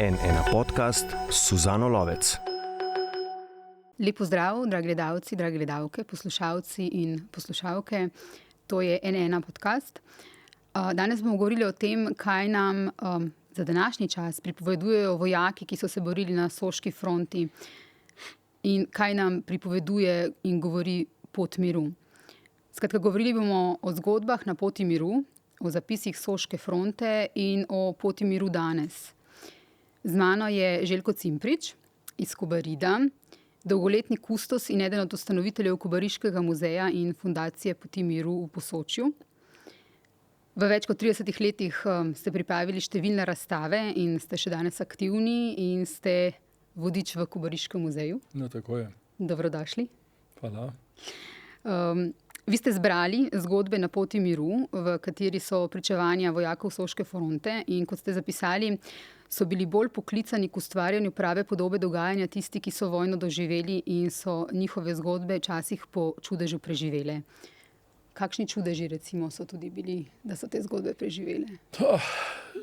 NN podcast s Suzano Lovec. Lep pozdrav, dragi gledalci, drage gledalke, poslušalci in poslušalke. To je NN podcast. Danes bomo govorili o tem, kaj nam za današnji čas pripovedujejo vojaki, ki so se borili na Soški fronti, in kaj nam pripoveduje in govori pot miru. Skratka, govorili bomo o zgodbah na poti miru, o zapisih Soške fronte in o poti miru danes. Z mano je Željko Cimprič iz Kobarida, dolgoletni kustos in eden od ustanoviteljev Kobariškega muzeja in fundacije Poti miru v Posočju. V več kot 30 letih ste pripravili številne razstave in ste še danes aktivni in ste vodič v Kobariškem muzeju. No, tako je. Dobrodošli. Hvala. Vi ste zbrali zgodbe na poti miru, v kateri so pričevanja vojakov Soške fronte, in kot ste zapisali, so bili bolj poklicani k ustvarjanju prave podobe dogajanja tisti, ki so vojno doživeli in so njihove zgodbe včasih po čudežu preživele. Kakšni čudeži recimo so tudi bili, da so te zgodbe preživele?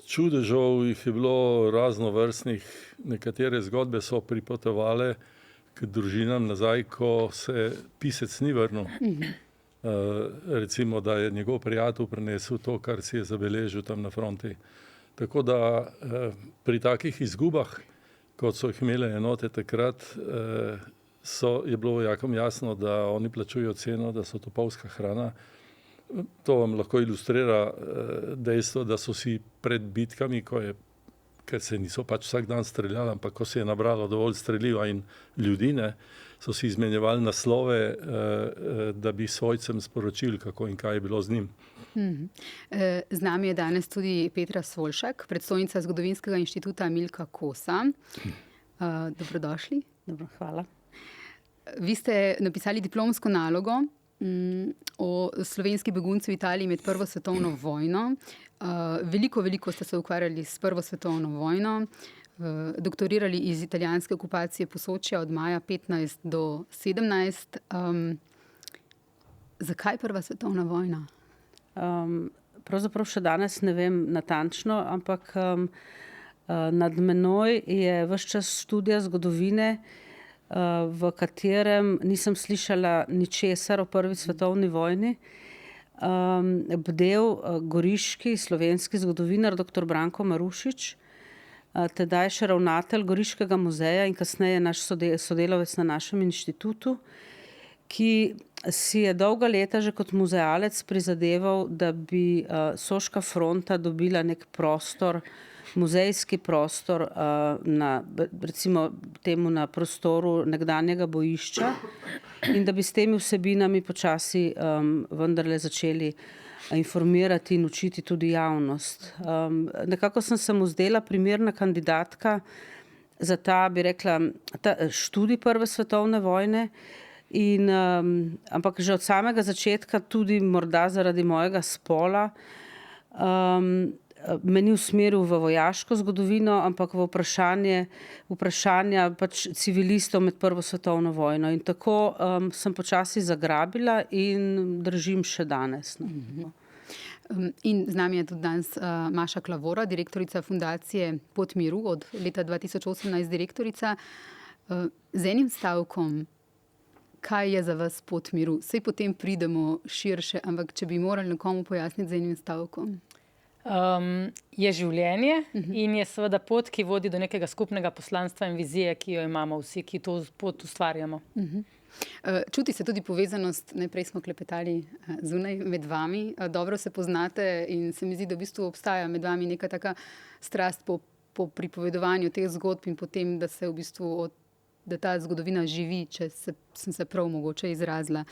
Čudežev jih je bilo raznovrstnih. Nekatere zgodbe so pripotovale k družinam nazaj, ko se pisec ni vrnil. Recimo, da je njegov prijatelj prinesel to, kar si je zabeležil tam na fronti. Tako da pri takih izgubah, kot so jih imele enote takrat, je bilo vojakom jasno, da oni plačujejo ceno, da so topovska hrana. To vam lahko ilustrira dejstvo, da so si pred bitkami, ker se niso pač vsak dan streljali, ampak ko se je nabralo dovolj streliva in ljudi, so si izmenjevali naslove, da bi svojcem sporočili, kako in kaj je bilo z njim. Z nami je danes tudi Petra Svoljšak, predstojnica Zgodovinskega inštituta Milka Kosa. Dobrodošli. Dobro, hvala. Vi ste napisali diplomsko nalogo o slovenski begunci v Italiji med Prvo svetovno vojno. Veliko ste se ukvarjali s Prvo svetovno vojno, doktorirali iz italijanske okupacije Posočja od maja 15 do 17. Zakaj Prva svetovna vojna? Pravzaprav še danes ne vem natančno, ampak nad menoj je ves čas študija zgodovine, v katerem nisem slišala ničesar o Prvi svetovni vojni. Bdel goriški slovenski zgodovinar dr. Branko Marušič, tedaj še ravnatelj Goriškega muzeja in kasneje naš sodelavec na našem inštitutu, ki si je dolga leta že kot muzealec prizadeval, da bi Soška fronta dobila nek prostor, muzejski prostor recimo temu na prostoru nekdanjega bojišča, in da bi s temi vsebinami počasi vendarle začeli informirati in učiti tudi javnost. Nekako sem se mu zdela primerna kandidatka za ta, bi rekla, študij Prve svetovne vojne, ampak že od samega začetka, tudi morda zaradi mojega spola, me ni usmeril v vojaško zgodovino, ampak v vprašanja pač civilistov med Prvo svetovno vojno. In tako sem počasi zagrabila in držim še danes. In z nami je tudi danes Maša Klavora, direktorica fundacije Pot miru, od leta 2018 direktorica. Z enim stavkom, kaj je za vas pot miru? Saj potem pridemo širše, ampak če bi morali nekomu pojasniti z enim stavkom. Je življenje in je seveda pot, ki vodi do nekega skupnega poslanstva in vizije, ki jo imamo vsi, ki to pot ustvarjamo. Čuti se tudi povezanost, najprej smo klepetali zunaj med vami, dobro se poznate in se mi zdi, da v bistvu obstaja med vami neka taka strast po pripovedovanju teh zgodb in potem, da se v bistvu da ta zgodovina živi, če sem se prav mogoče izrazila.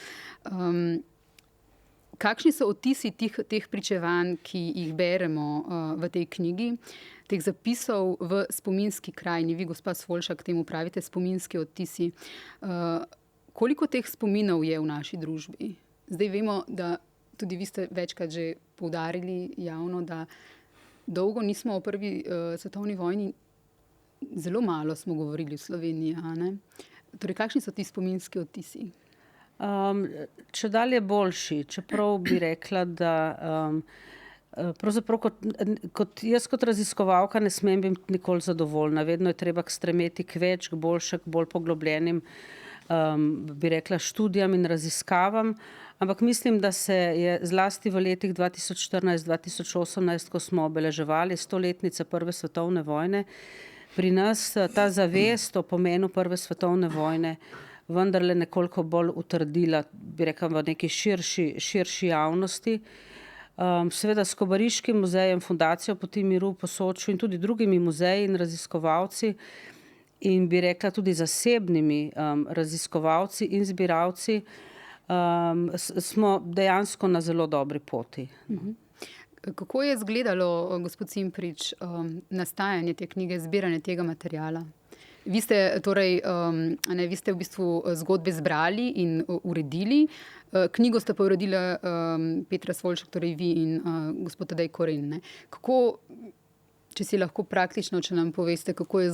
Kakšni so odtisi teh pričevanj, ki jih beremo v tej knjigi, teh zapisov v spominski krajini? Vi, gospa Svoljšak, temu pravite spominski odtisi. Koliko teh spominov je v naši družbi? Zdaj vemo, da tudi vi ste večkrat že poudarili javno, da dolgo nismo o Prvi svetovni vojni, zelo malo smo govorili v Sloveniji. Torej, kakšni so ti spominski odtisi? Če dalje boljši, čeprav bi rekla, da pravzaprav kot raziskovalka ne smem biti nikoli zadovoljna. Vedno je treba stremeti k več, k boljšem, k bolj poglobljenim, bi rekla, študijam in raziskavam. Ampak mislim, da se je zlasti v letih 2014-2018, ko smo obeleževali 100-letnice Prve svetovne vojne, pri nas ta zavest o pomenu Prve svetovne vojne vendarle nekoliko bolj utrdila, bi rekla, v neki širši javnosti. Seveda s Kobariškim muzejem, Fundacijo Poti miru po Soču in tudi drugimi muzeji in raziskovalci in bi rekla tudi zasebnimi raziskovalci in zbiralci, smo dejansko na zelo dobri poti. Kako je izgledalo, gospod Cimprič, nastajanje te knjige, zbiranje tega materiala? Vi ste torej, vi ste v bistvu zgodbe zbrali in uredili. Knjigo sta pa uredila Petra Svolček, torej vi in gospod Tadej Koren. Ne? Kako, če si lahko praktično, če nam poveste, kako je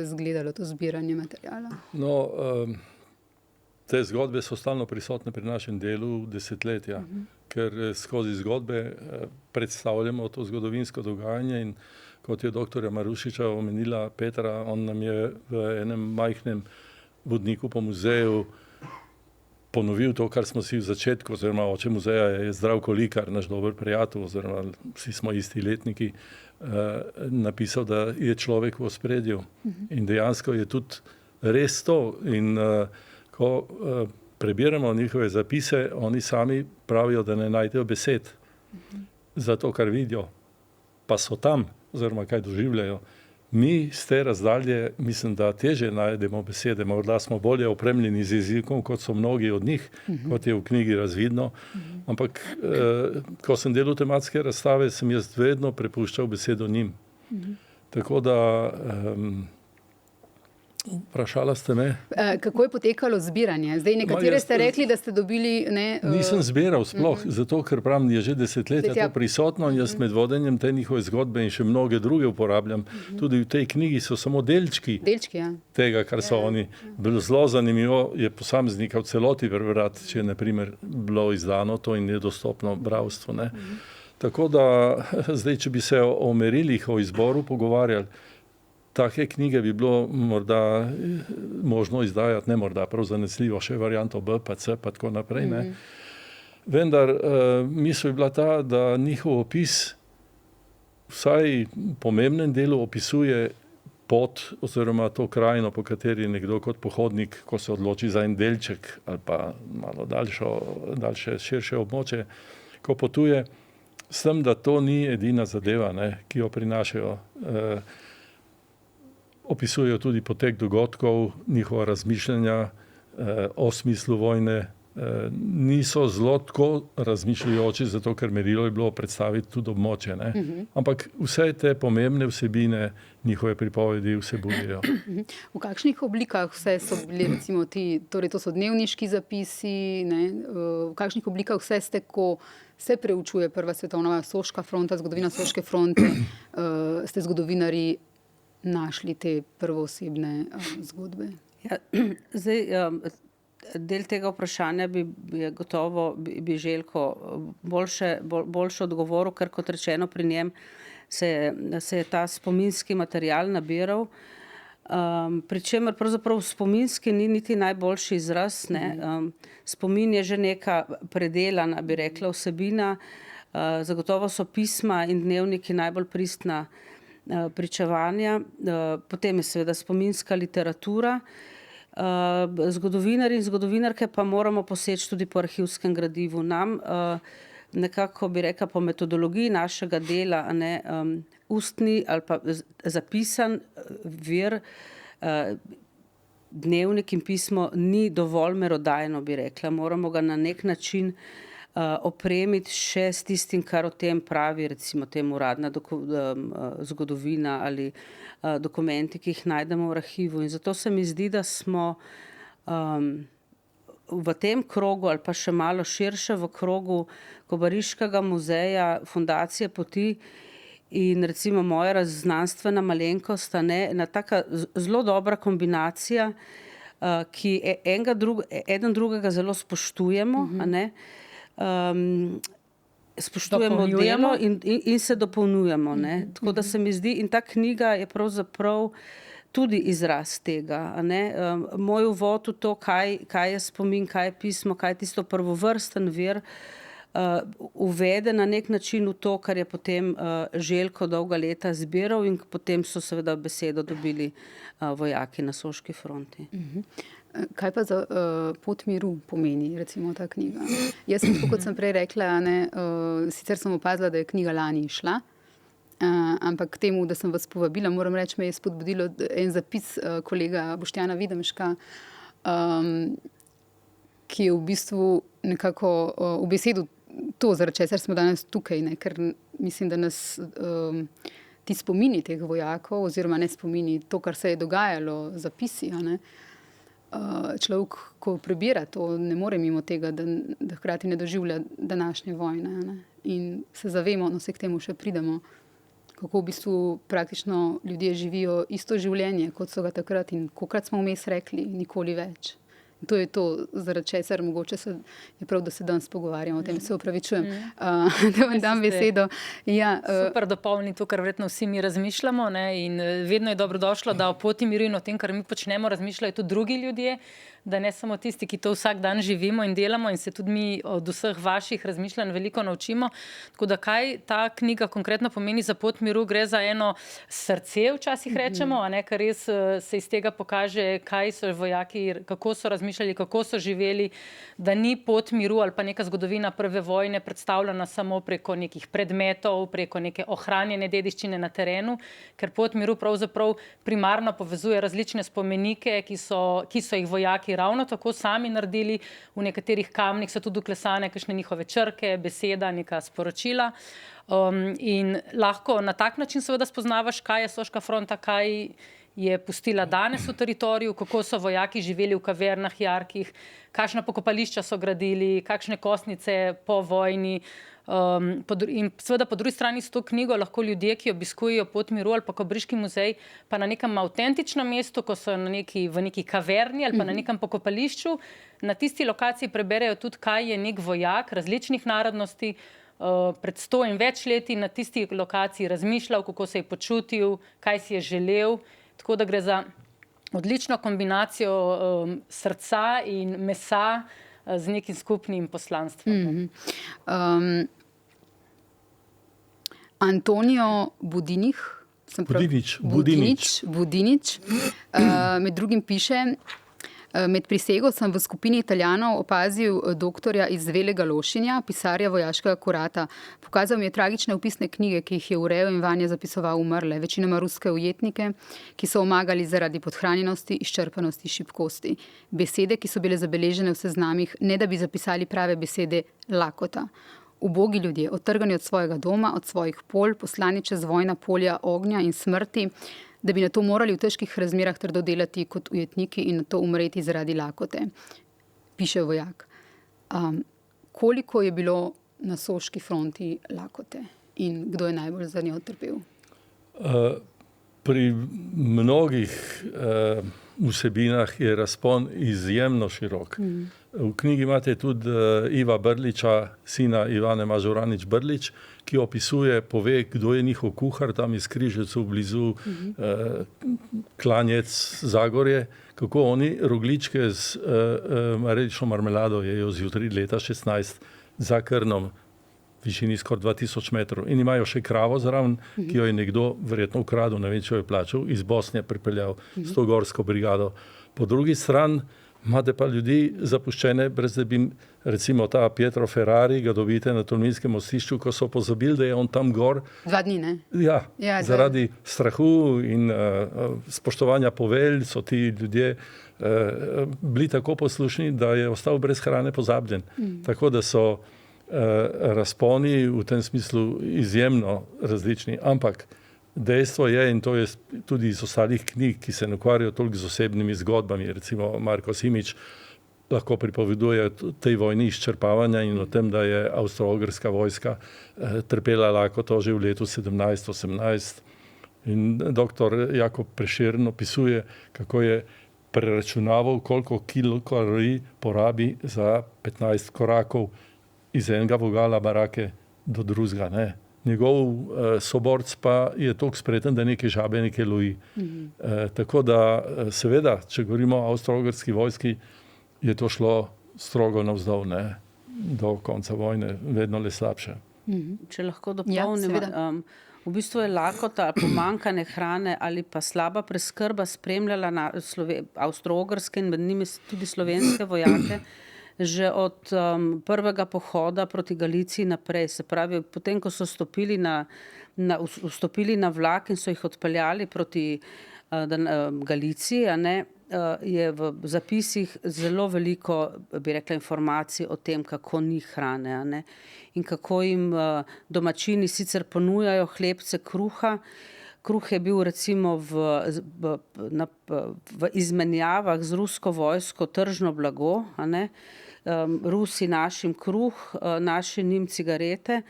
izgledalo to zbiranje materiala? No, te zgodbe so stalno prisotne pri našem delu desetletja, ker skozi zgodbe predstavljamo to zgodovinsko dogajanje in kot je doktorja Marušiča omenila Petra, on nam je v enem majhnem vodniku po muzeju ponovil to, kar smo si v začetku, oziroma oče muzeja je Zdravko Likar, naš dober prijatelj, oziroma vsi smo isti letniki, napisal, da je človek v ospredju. In dejansko je tudi res to. In ko prebiramo njihove zapise, oni sami pravijo, da ne najdejo besed za to, kar vidijo, pa so tam, oziroma kaj doživljajo. Mi z te razdalje, mislim, da težje najdemo besede, morda smo bolje opremljeni z jezikom, kot so mnogi od njih, kot je v knjigi razvidno. Ampak, ko sem delal tematske razstave, sem jaz vedno prepuščal besedo njim. Tako da vprašala ste me. Kako je potekalo zbiranje? Zdaj, nekatere ste rekli, da ste dobili... Nisem zbiral sploh, zato ker pravim, je že desetletja to prisotno in jaz med vodenjem te njihove zgodbe in še mnoge druge uporabljam. Tudi v tej knjigi so samo delčki tega, kar so oni. Bilo zelo zanimivo je posameznika v celoti prebrati, če je na primer bilo izdano to in je dostopno bralstvu. Tako da zdaj, če bi se o merilih, o izboru pogovarjali, take knjige bi bilo morda možno izdajati, ne morda, prav zanesljivo, še varianto B, pa C, pa tako naprej. Ne. Vendar misel je bila ta, da njihov opis vsaj v pomembnem delu opisuje pot oziroma to krajino, po kateri nekdo kot pohodnik, ko se odloči za en delček ali pa malo daljše, širše območje, ko potuje, s tem, da to ni edina zadeva, ne, ki jo prinašajo. Opisujejo tudi potek dogodkov, njihova razmišljanja o smislu vojne. Niso zelo tako razmišljajoči, zato ker merilo je bilo predstaviti tudi območje. Ampak vse te pomembne vsebine njihove pripovedi vsebujejo. V kakšnih oblikah vse so bili recimo ti, torej to so dnevniški zapisi, ne? V kakšnih oblikah vse ste, ko se preučuje Prva svetovna Soška fronta, zgodovina Soške fronte, ste zgodovinarji našli te prvoosebne zgodbe? Ja, zdaj, del tega vprašanja bi gotovo Željko boljše odgovoril, ker kot rečeno pri njem se je ta spominski material nabiral, pri čemer pravzaprav spominski ni niti najboljši izraz. Spomin je že neka predelana, bi rekla, vsebina. Zagotovo so pisma in dnevniki najbolj pristna pričevanja, potem je seveda spominska literatura. Zgodovinarji in zgodovinarke pa moramo poseči tudi po arhivskem gradivu. Nam nekako, bi rekla, po metodologiji našega dela, ustni ali pa zapisan vir, dnevnik in pismo ni dovolj merodajno, bi rekla. Moramo ga na nek način opremiti še s tistim, kar o tem pravi, recimo tem uradna zgodovina ali dokumenti, ki jih najdemo v arhivu. In zato se mi zdi, da smo v tem krogu ali pa še malo širše v krogu Kobariškega muzeja, Fundacije Poti in recimo moja znanstvena malenkost, ena taka zelo dobra kombinacija, ki eden drugega zelo spoštujemo, spoštujemo delo in se dopolnjujemo. Ne? Tako da se mi zdi, in ta knjiga je pravzaprav tudi izraz tega. A ne? Moj uvod v to, kaj je spomin, kaj je pismo, kaj je tisto prvovrsten vir, uvede na nek način v to, kar je potem Željko dolga leta zbiral in potem so seveda besedo dobili vojaki na Soški fronti. Kaj pa za Pot miru pomeni, recimo, ta knjiga? Jaz sem, kot sem prej rekla, sicer sem opazila, da je knjiga lani išla, ampak k temu, da sem vas povabila, moram reči, me je spodbudilo en zapis kolega Boštjana Videmška, ki je v bistvu nekako v besedu to, zaradi česar smo danes tukaj, ne? Ker mislim, da nas ti spomini teh vojakov, oziroma ne spomini, to, kar se je dogajalo, zapisi, ne? Človek, ko prebira to, ne more mimo tega, da hkrati ne doživlja današnje vojne, ne? In se zavemo, no se k temu še pridemo, kako v bistvu praktično ljudje živijo isto življenje, kot so ga takrat in kolikrat smo vmes rekli, nikoli več. To je to, zaradi česar mogoče je prav, da se danes pogovarjamo o tem, se opravičujem, da vam dam besedo. Ja, super dopolni to, kar verjetno vsi mi razmišljamo, ne? In vedno je dobrodošlo, da o Poti miru in o tem, kar mi počnemo, razmišljajo tudi drugi ljudje, da ne samo tisti, ki to vsak dan živimo in delamo in se tudi mi od vseh vaših razmišljanj veliko naučimo. Tako da kaj ta knjiga konkretno pomeni za Pot miru, gre za eno srce, včasih rečemo, a ne, kar res se iz tega pokaže, kaj so vojaki, kako so razmišljali, kako so živeli, da ni Pot miru ali pa neka zgodovina prve vojne predstavljena samo preko nekih predmetov, preko neke ohranjene dediščine na terenu, ker Pot miru pravzaprav primarno povezuje različne spomenike, ki so jih vojaki ravno tako sami naredili. V nekaterih kamnih so tudi vklesane kakšne njihove črke, beseda, neka sporočila. In lahko na tak način seveda spoznavaš, kaj je Soška fronta, kaj je pustila danes v teritoriju, kako so vojaki živeli v kavernah, jarkih, kakšna pokopališča so gradili, kakšne kostnice po vojni. In seveda po drugi strani s to knjigo lahko ljudje, ki obiskujejo Pot miru ali pa Kobriški muzej, pa na nekem avtentičnem mestu, ko so v neki kaverni ali pa na nekem pokopališču, na tisti lokaciji preberejo tudi, kaj je nek vojak različnih narodnosti pred 100 in več leti na tisti lokaciji razmišljal, kako se je počutil, kaj si je želel. Tako da gre za odlično kombinacijo srca in mesa z nekim skupnim poslanstvom. Antonio Budinič, med drugim piše: med prisego sem v skupini Italijanov opazil doktorja iz Velega Lošinja, pisarja vojaškega kurata. Pokazal mi je tragične opisne knjige, ki jih je urejal in vanje zapisoval umrle, večinoma ruske ujetnike, ki so omagali zaradi podhranjenosti, izčrpanosti, šibkosti. Besede, ki so bile zabeležene v seznamih, ne da bi zapisali prave besede, lakota. Ubogi ljudje, odtrgani od svojega doma, od svojih polj, poslani čez vojna polja ognja in smrti, da bi na to morali v težkih razmerah trdo delati kot ujetniki in na to umreti zaradi lakote, piše vojak. Koliko je bilo na Soški fronti lakote in kdo je najbolj za njo trpel? Pri mnogih vsebinah je razpon izjemno širok. V knjigi imate tudi Iva Brliča, sina Ivane Mažuranič Brlič, ki opisuje, pove, kdo je njihov kuhar tam iz Križevcev blizu Klanjec, Zagorje, kako oni rogličke z marelično marmelado jejo zjutraj leta 16 za Krnom, višini skoraj 2000 metrov. In imajo še kravo zraven, ki jo je nekdo verjetno ukradel, ne vem, če jo je plačal, iz Bosne pripeljal s to gorsko brigado. Po drugi strani imate pa ljudi zapuščene, brez da bi, recimo ta Pietro Ferrari, ga dobite na Tolminskem mostišču, ko so pozabili, da je on tam gor. 2 dni, ne? Ja, zaradi strahu in spoštovanja povelj so ti ljudje bili tako poslušni, da je ostal brez hrane pozabljen. Tako da so razponi v tem smislu izjemno različni. Ampak dejstvo je, in to je tudi iz ostalih knjig, ki se ne ukvarjajo toliko z osebnimi zgodbami, recimo Marko Simič lahko pripoveduje tej vojni izčrpavanja in o tem, da je avstro-ogrska vojska trpela lakoto že v letu 17-18. In doktor Jakob Prešeren opisuje, kako je preračunaval, koliko kilokalorij porabi za 15 korakov iz enega vogala barake do drugega, ne. Njegov soborc pa je toliko spreten, da neke žabe nekaj loji. Tako da seveda, če govorimo o Avstro-Ogrski vojski, je to šlo strogo navzdol, ne, do konca vojne, vedno le slabše. Če lahko dopolnim, v bistvu je lakota, pomanjkanje hrane ali pa slaba preskrba spremljala Avstro-Ogrske in med njimi tudi slovenske vojake že od prvega pohoda proti Galiciji naprej. Se pravi, potem, ko so vstopili na vlak in so jih odpeljali proti Galiciji, je v zapisih zelo veliko, bi rekla, informacij o tem, kako ni hrane, in kako jim domačini sicer ponujajo hlebce kruha. Kruh je bil recimo v izmenjavah z rusko vojsko tržno blago, Rusi našim kruh, naši njim cigarete,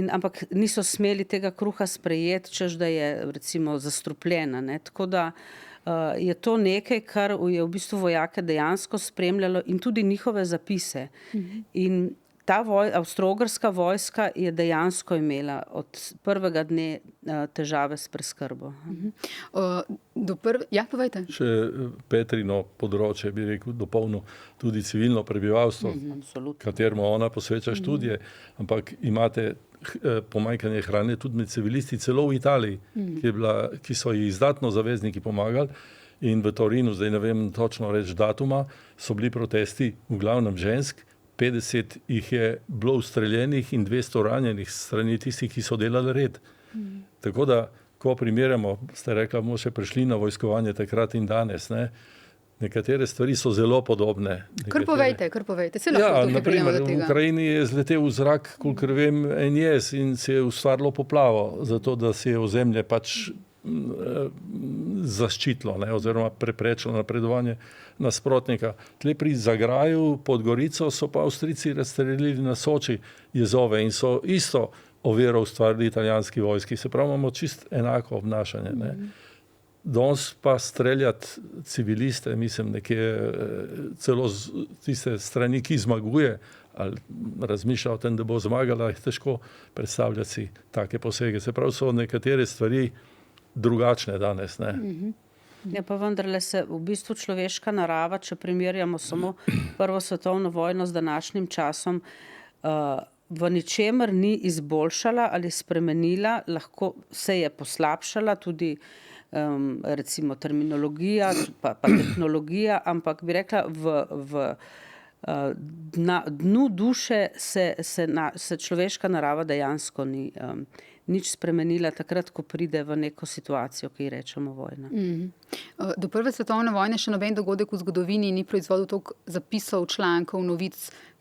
ampak niso smeli tega kruha sprejeti, češ da je recimo zastrupljena. Tako da je to nekaj, kar je v bistvu vojake dejansko spremljalo in tudi njihove zapise. In ta Avstro-Ogrska vojska je dejansko imela od prvega dne težave s preskrbo. Ja, povejte. Še Petrino področje, bi rekel, dopolnil tudi civilno prebivalstvo, kateremu ona posveča študije, ampak imate pomanjkanje hrane tudi med civilisti, celo v Italiji, ki so ji izdatno zavezniki pomagali. In v Torinu, zdaj ne vem točno reči datuma, so bili protesti v glavnem žensk, 50 jih je bilo ustreljenih in 200 ranjenih strani tistih, ki so delali red. Tako da, ko primerjamo, ste rekla, bomo še prišli na vojskovanje takrat in danes, ne? Nekatere stvari so zelo podobne. Kar povejte. Se lahko tukaj prijemo do tega. V Ukrajini je zletel v zrak, kolikor vem, en jez in se je ustvarilo poplavo, zato da se je ozemlje pač zaščitilo, oziroma preprečilo napredovanje nasprotnika. Tle pri Zagraju pod Gorico so pa Avstrijci razstrelili na Soči jezove in so isto oviro ustvarili italijanski vojski. Se pravi, imamo čist enako obnašanje. Danes pa streljati civiliste, mislim, nekje celo z tiste strani, ki zmaguje, ali razmišlja o tem, da bo zmagala, je težko predstavljati si take posege. Se pravi, so nekatere stvari drugačne danes, ne. Ja, pa vendarle se v bistvu človeška narava, če primerjamo samo Prvo svetovno vojno z današnjim časom, v ničemer ni izboljšala ali spremenila, lahko se je poslabšala tudi recimo terminologija pa tehnologija, ampak bi rekla na dnu duše se človeška narava dejansko ni nič spremenila takrat, ko pride v neko situacijo, ki ji rečemo vojna. Do Prve svetovne vojne še noben dogodek v zgodovini ni proizvodil toliko zapisov, člankov, novic,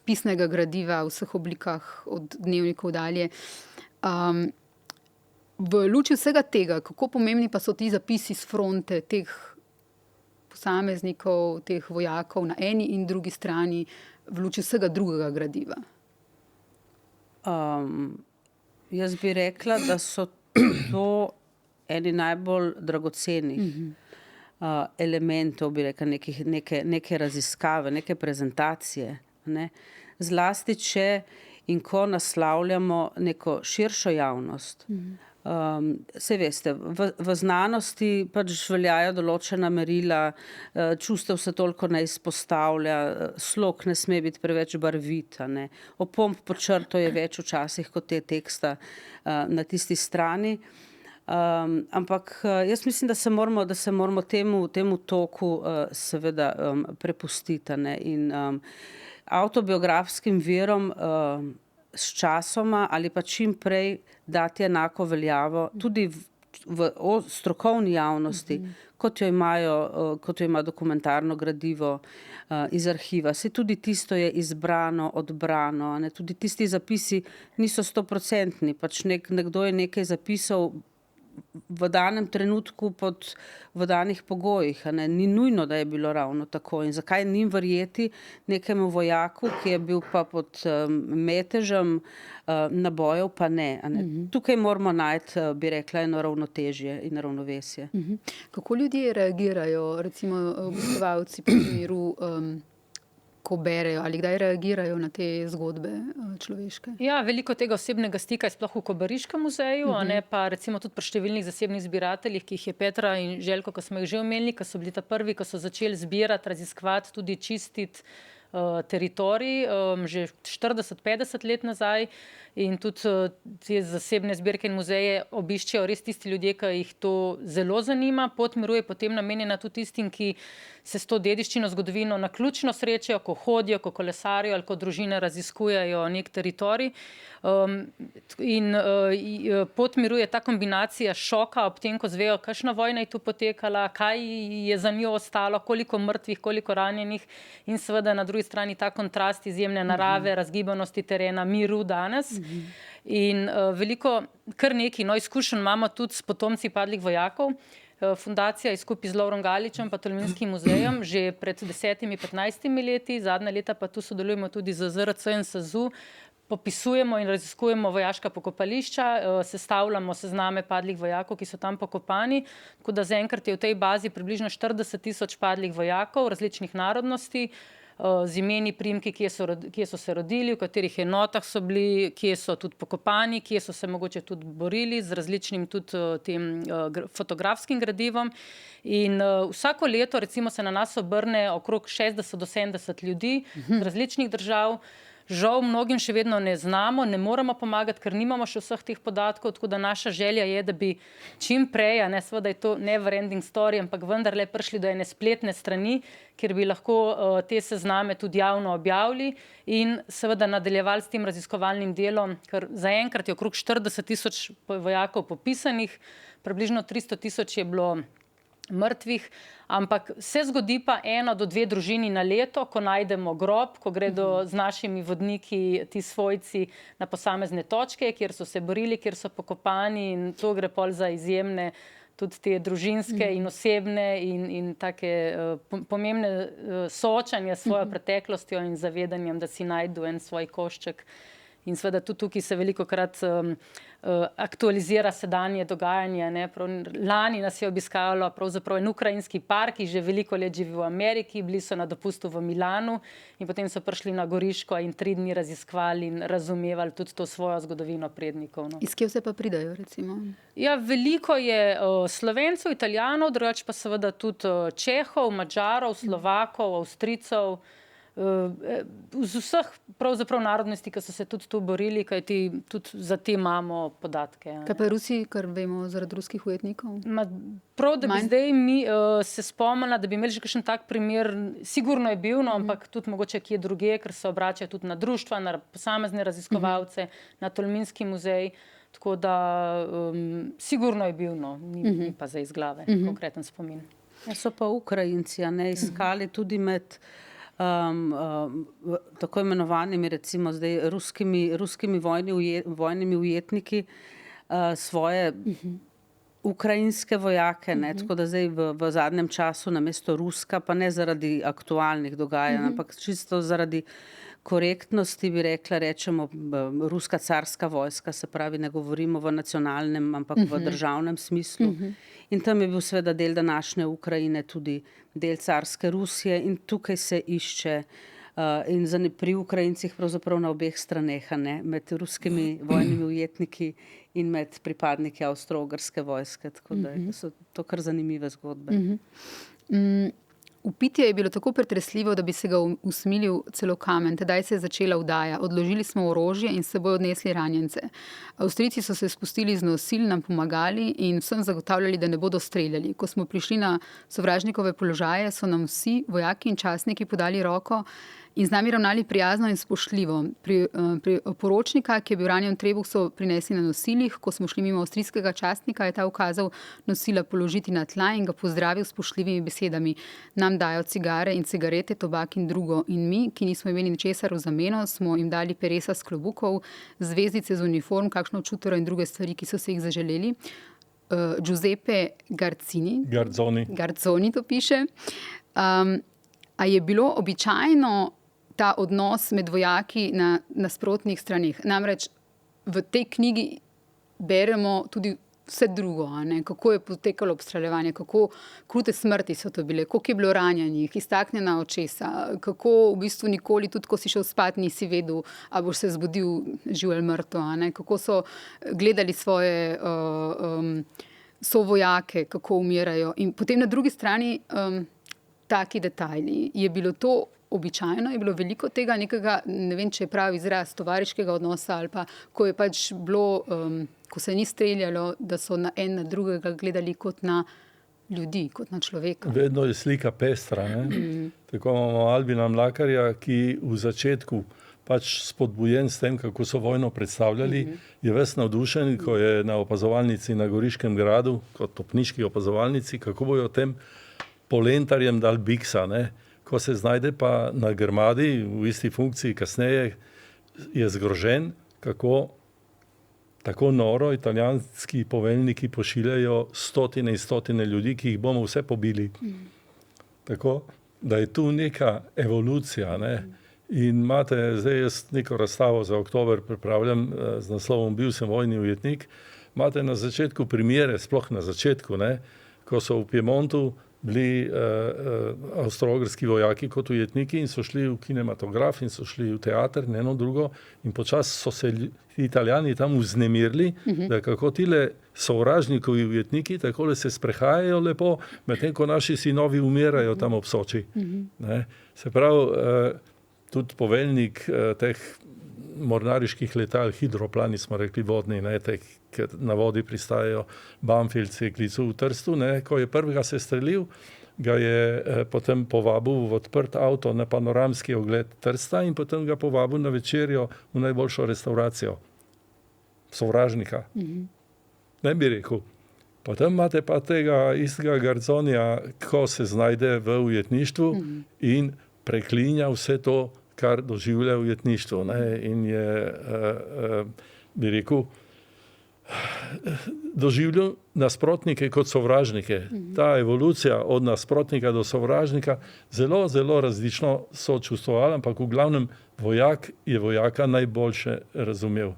pisnega gradiva v vseh oblikah, od dnevnikov dalje. V luči vsega tega, kako pomembni pa so ti zapisi s fronte teh posameznikov, teh vojakov na eni in drugi strani, v luči vsega drugega gradiva? Jaz bi rekla, da so to eni najbolj dragocenih elementov, bi rekla, neke raziskave, neke prezentacije. Zlasti, če in ko naslavljamo neko širšo javnost. Saj veste, v znanosti pač veljajo določena merila, čustev se toliko ne izpostavlja, slog ne sme biti preveč barvit, opomb pod črto je več včasih kot te teksta na tisti strani. Ampak jaz mislim, da se moramo temu toku seveda prepustiti, in avtobiografskim virom s časoma ali pa čim prej dati enako veljavo tudi v strokovni javnosti, kot jo ima dokumentarno gradivo iz arhiva. Saj tudi tisto je izbrano, odbrano, tudi tisti zapisi niso 100%, pač nekdo je nekaj zapisal v danem trenutku v danih pogojih. Ni nujno, da je bilo ravno tako. In zakaj njim verjeti nekemu vojaku, ki je bil pa pod metežem nabojev, pa ne. Tukaj moramo najti, bi rekla, eno ravnotežje in ravnovesje. Kako ljudje reagirajo, recimo obiskovalci pri miru ko berejo ali kdaj reagirajo na te zgodbe človeške? Ja, veliko tega osebnega stika je sploh v Kobariškem muzeju, a ne pa recimo tudi pri številnih zasebnih zbirateljih, ki jih je Petra in Željko, ko smo jih že omenili, ko so bili ta prvi, ko so začeli zbirati, raziskovati, tudi čistiti teritorij, že 40-50 let nazaj, in tudi te zasebne zbirke in muzeje obiščejo res tisti ljudje, ki jih to zelo zanima. Pot miru je potem namenjena tudi tistim, ki se s to dediščino, zgodovino naključno srečajo, ko hodijo, ko kolesarijo ali ko družine raziskujejo nek teritorij. Pot miru je ta kombinacija šoka ob tem, ko zvejo, kakšna vojna je tu potekala, kaj je za njo ostalo, koliko mrtvih, koliko ranjenih, in seveda na drugi strani ta kontrast izjemne narave, razgibanosti terena, miru danes. In veliko, kar nekaj izkušenj imamo tudi s potomci padlih vojakov. Fundacija je skupaj z Lovrom Galičem pa Tolminskim muzejem že pred 10-15 leti, zadnja leta pa tu sodelujemo tudi z ZRC in SAZU, popisujemo in raziskujemo vojaška pokopališča, sestavljamo sezname padlih vojakov, ki so tam pokopani, tako da zaenkrat je v tej bazi približno 40,000 padlih vojakov različnih narodnosti, z imeni, priimki, kje so se rodili, v katerih enotah so bili, kje so tudi pokopani, kje so se mogoče tudi borili, z različnim tudi tem fotografskim gradivom. In vsako leto recimo se na nas obrne okrog 60 do 70 ljudi z različnih držav. Žal mnogim še vedno ne znamo, ne moremo pomagati, ker nimamo še vseh teh podatkov, tako da naša želja je, da bi čim prej, ne seveda je to never ending story, ampak vendarle prišli do ene spletne strani, kjer bi lahko te sezname tudi javno objavili in seveda nadaljevali s tem raziskovalnim delom, ker zaenkrat je okrog 40,000 vojakov popisanih, približno 300,000 je bilo mrtvih, ampak se zgodi pa 1 do 2 družini na leto, ko najdemo grob, ko gredo z našimi vodniki ti svojci na posamezne točke, kjer so se borili, kjer so pokopani, in to gre pol za izjemne tudi te družinske in osebne in take pomembne soočanja s svojo preteklostjo in zavedanjem, da si najdu en svoj košček. In seveda tudi tukaj se velikokrat aktualizira sedanje dogajanje. Ne? Lani nas je obiskalo pravzaprav en ukrajinski par, ki že veliko let živi v Ameriki, bili so na dopustu v Milanu in potem so prišli na Goriško in 3 dni raziskovali in razumevali tudi to svojo zgodovino prednikov. No. Iz kje vse pa pridajo, recimo? Ja, veliko je Slovencev, Italijanov, drugače pa seveda tudi Čehov, Madžarov, Slovakov, Avstrijcev, z vseh pravzaprav narodnosti, ki so se tudi tu borili, kajti tudi za te imamo podatke. Kaj pa Rusi, kar vemo zaradi ruskih ujetnikov? Prav, da bi zdaj mi se spomnila, da bi imeli že kakšen tak primer, sigurno je bil, no, ampak tudi mogoče kje druge, ker se obračajo tudi na društva, na posamezne raziskovalce, na Tolminski muzej, tako da sigurno je bil, no, ni pa za iz glave konkreten spomin. So pa Ukrajinci, ne, iskali tudi med tako imenovanimi recimo zdaj ruskimi vojnimi ujetniki svoje ukrajinske vojake, ne, tako da zdaj v zadnjem času namesto ruska, pa ne zaradi aktualnih dogajanj, ampak čisto zaradi korektnosti bi rečemo ruska carska vojska, se pravi, ne govorimo v nacionalnem, ampak v državnem smislu. In tam je bil seveda del današnje Ukrajine tudi del carske Rusije in tukaj se išče in pri Ukrajincih pravzaprav na obeh straneh, ne, med ruskimi vojnimi ujetniki in med pripadniki avstro-ogrske vojske, tako da so to kar zanimive zgodbe. Vpitje je bilo tako pretresljivo, da bi se ga usmilil celo kamen. Tedaj se je začela vdaja. Odložili smo orožje in s seboj odnesli ranjence. Avstrijci so se spustili z nosil, nam pomagali in vsem zagotavljali, da ne bodo streljali. Ko smo prišli na sovražnikove položaje, so nam vsi vojaki in častniki podali roko in z nami ravnali prijazno in spoštljivo. Pri poročnika, ki je bil ranjen v trebuh, so prinesli na nosilih. Ko smo šli mimo avstrijskega častnika, je ta ukazal nosila položiti na tla in ga pozdravil s spoštljivimi besedami. Nam dajo cigare in cigarete, tobak in drugo. In mi, ki nismo imeli ničesar v zameno, smo jim dali peresa s klobukov, zvezdice z uniform, kakšno čutero in druge stvari, ki so se jih zaželeli. Giuseppe Garzoni to piše. A je bilo običajno ta odnos med vojaki na nasprotnih straneh? Namreč v tej knjigi beremo tudi vse drugo, kako je potekalo obstreljevanje, kako krute smrti so to bile, koliko je bilo ranjenih, iztaknjena očesa, kako v bistvu nikoli, tudi ko si šel spat, nisi vedel, a boš se zbudil živ ali mrtev, kako so gledali svoje sovojake, kako umirajo. In potem na drugi strani taki detajli. Je bilo to običajno, je bilo veliko tega nekega, ne vem, če je pravi izraz, tovariškega odnosa ali pa, ko je pač bilo, ko se ni streljalo, da so na en na drugega gledali kot na ljudi, kot na človeka. Vedno je slika pestra. Tako imamo Albina Mlakarja, ki v začetku pač spodbujen s tem, kako so vojno predstavljali, je ves navdušen, ko je na opazovalnici na Goriškem gradu, kot topniški opazovalnici, kako bojo tem polentarjem dal biksa, Ko se znajde pa na Grmadi v isti funkciji kasneje, je zgrožen, kako tako noro italijanski poveljniki pošiljajo stotine in stotine ljudi, ki jih bomo vse pobili. Tako, da je tu neka evolucija. In imate zdaj jaz neko razstavo za oktober pripravljam z naslovom Bil sem vojni ujetnik. Imate na začetku primere, sploh na začetku, ko so v Piemontu bili avstro-ogrski vojaki kot ujetniki in so šli v kinematograf in so šli v teater, eno drugo, in počasi so se Italijani tam vznemirili, da kako tile sovražnikovi ujetniki takole se sprehajajo lepo, medtem ko naši sinovi umirajo tam ob Soči. Se pravi, tudi poveljnik teh mornariških letal, hidroplani smo rekli vodni, ker na vodi pristajajo, Banfield se je klical v Trstu, ko je prvega se strelil, ga je potem povabil v odprt avto na panoramski ogled Trsta in potem ga povabil na večerjo v najboljšo restauracijo sovražnika. Ne bi rekel. Potem imate pa tega istega Garzonija, ko se znajde v ujetništvu in preklinja vse to, kar doživlja v ujetništvu. In je, bi rekel, doživljal nasprotnike kot sovražnike. Ta evolucija od nasprotnika do sovražnika zelo, zelo različno so čustvovali, ampak v glavnem vojak je vojaka najboljše razumel.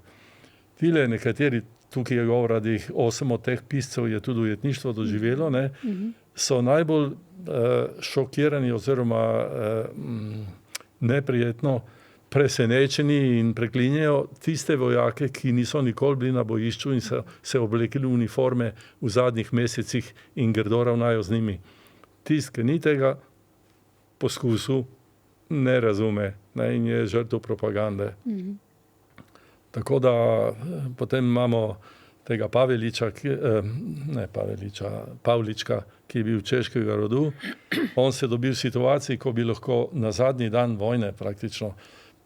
Tile nekateri, tukaj je govora, da jih 8 od teh piscev je tudi ujetništvo doživelo, so najbolj šokirani oziroma neprijetno presenečeni in preklinjajo tiste vojake, ki niso nikoli bili na bojišču in so se oblekli v uniforme v zadnjih mesecih in grdo ravnajo z njimi. Tist, ki ni tega poskusil, ne razume in je žrtev propagande. Tako da potem imamo tega Pavlička, ki je bil češkega rodu. On se dobil v situaciji, ko bi lahko na zadnji dan vojne praktično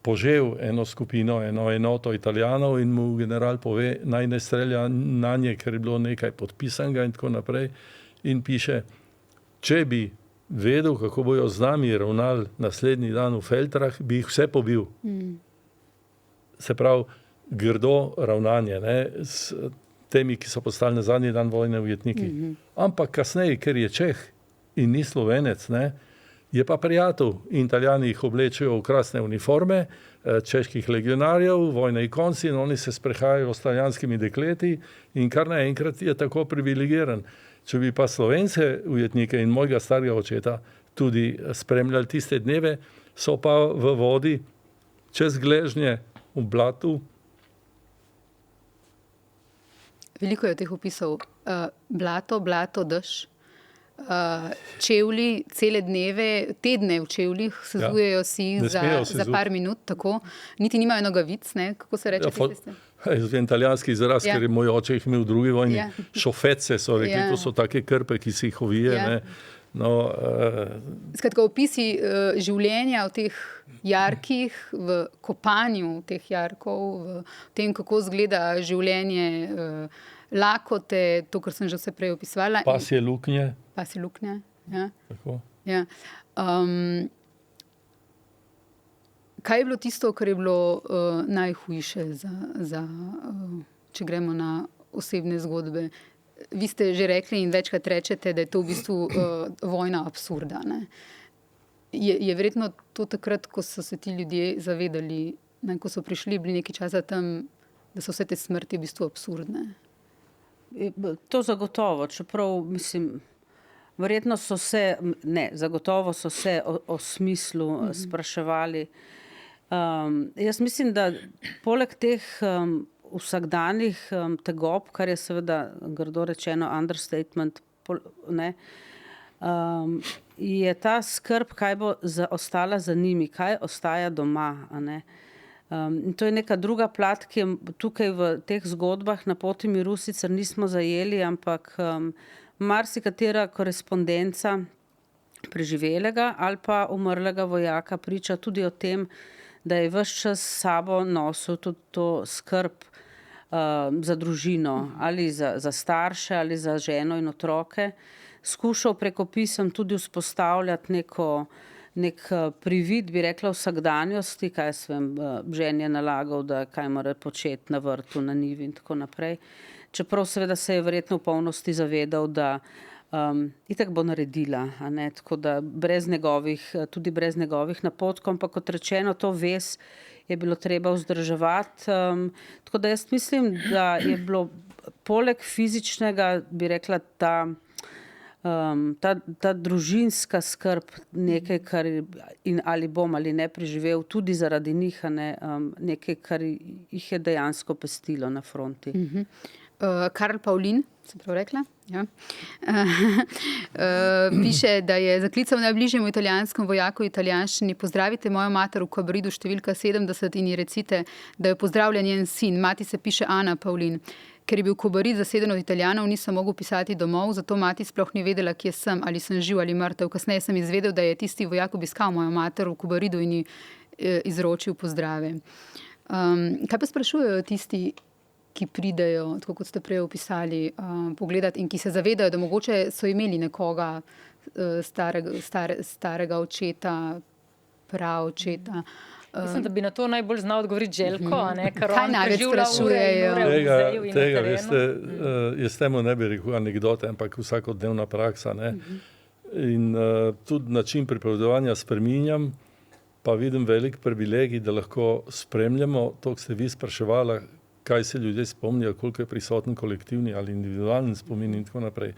požel eno skupino, eno enoto Italijanov in mu general pove, naj ne strelja na nje, ker je bilo nekaj podpisanega in tako naprej. In piše, če bi vedel, kako bojo z nami ravnali naslednji dan v Feltrah, bi jih vse pobil. Se pravi, grdo ravnanje s temi, ki so postali na zadnji dan vojne ujetniki. Ampak kasneje, ker je Čeh in ni Slovenec, je pa prijatelj. In Italijani jih oblečejo v krasne uniforme, čeških legionarjev, vojne ikonci in oni se sprehajajo s italijanskimi dekleti in kar naenkrat je tako privilegiran. Če bi pa Slovence ujetnike in mojega starega očeta tudi spremljali tiste dneve, so pa v vodi čez gležnje v blatu. Veliko je teh opisov. Blato, dež, čevlji, cele dneve, tedne v čevljih, sezujejo si za par minut, tako. Niti nimajo nogavic, kako se reče? Italijanski izraz, ker je moj oče jih imel v drugi vojni. Šofece so rekli, to so take krpe, ki si jih ovije. Skratka, opisi življenja v teh jarkih, v kopanju teh jarkov, v tem, kako izgleda življenje, lakote, to, kar sem že vse prej opisovala. Pasje luknje. Ja. Tako. Ja. Kaj je bilo tisto, kar je bilo najhujše če gremo na osebne zgodbe? Vi ste že rekli in večkrat rečete, da je to v bistvu vojna absurda. Je verjetno to takrat, ko so se ti ljudje zavedali, ko so prišli, bili nekaj časa tam, da so vse te smrti v bistvu absurdne? To zagotovo, čeprav mislim, verjetno so se, zagotovo so se o smislu spraševali. Jaz mislim, da poleg teh vsakdanjih tegob, kar je seveda grdo rečeno understatement, je ta skrb, kaj bo ostala za njimi, kaj ostaja doma, a ne. In to je neka druga plat, ki je tukaj v teh zgodbah na poti miru sicer nismo zajeli, ampak marsikatera korespondenca preživelega ali pa umrlega vojaka priča tudi o tem, da je ves čas s sabo nosil tudi to skrb za družino, ali za starše, ali za ženo in otroke. Skušal preko pisem tudi vzpostavljati nek privid, bi rekla, vsakdanjosti, kaj ženi je nalagal, da kaj mora početi na vrtu, na njivi in tako naprej. Čeprav seveda se je verjetno v polnosti zavedal, da itak bo naredila, a ne, tako da tudi brez njegovih napotkov, ampak kot rečeno, to vez je bilo treba vzdrževati. Tako da jaz mislim, da je bilo poleg fizičnega, bi rekla, ta družinska skrb nekaj, kar ali bom ali ne preživel, tudi zaradi njih, nekaj, kar jih je dejansko pestilo na fronti. Karl Pavlin, sem prav rekla? Ja. Piše, da je zaklical najbližjemu italijanskemu vojaku v italijanščini: pozdravite mojo mater v Kobaridu številka 70 in ji recite, da jo pozdravlja njen sin. Mati se piše Ana Pavlin. Ker je bil Kobarid zaseden od Italijanov, nisem mogel pisati domov, zato mati sploh ni vedela, kje sem, ali sem živ ali mrtev. Kasneje sem izvedel, da je tisti vojak obiskal mojo mater v Kobaridu in ji izročil pozdrave. Kaj pa sprašujejo tisti, ki pridejo, tako kot ste prej opisali, pogledati in ki se zavedajo, da mogoče so imeli nekoga starega očeta, praočeta. Mislim, da bi na to najbolj znal odgovoriti Željko, ker Kaj on največ preživlja sprašujejo? ure v muzeju in na Tega, terenu. jaz temu ne bi rekel anekdote, ampak vsakodnevna praksa. Ne? In tudi način pripovedovanja spreminjam, pa vidim velik privilegij, da lahko spremljamo to, kar ste vi spraševali, kaj se ljudje spomnijo, koliko je prisoten kolektivni ali individualni spomin in tako naprej.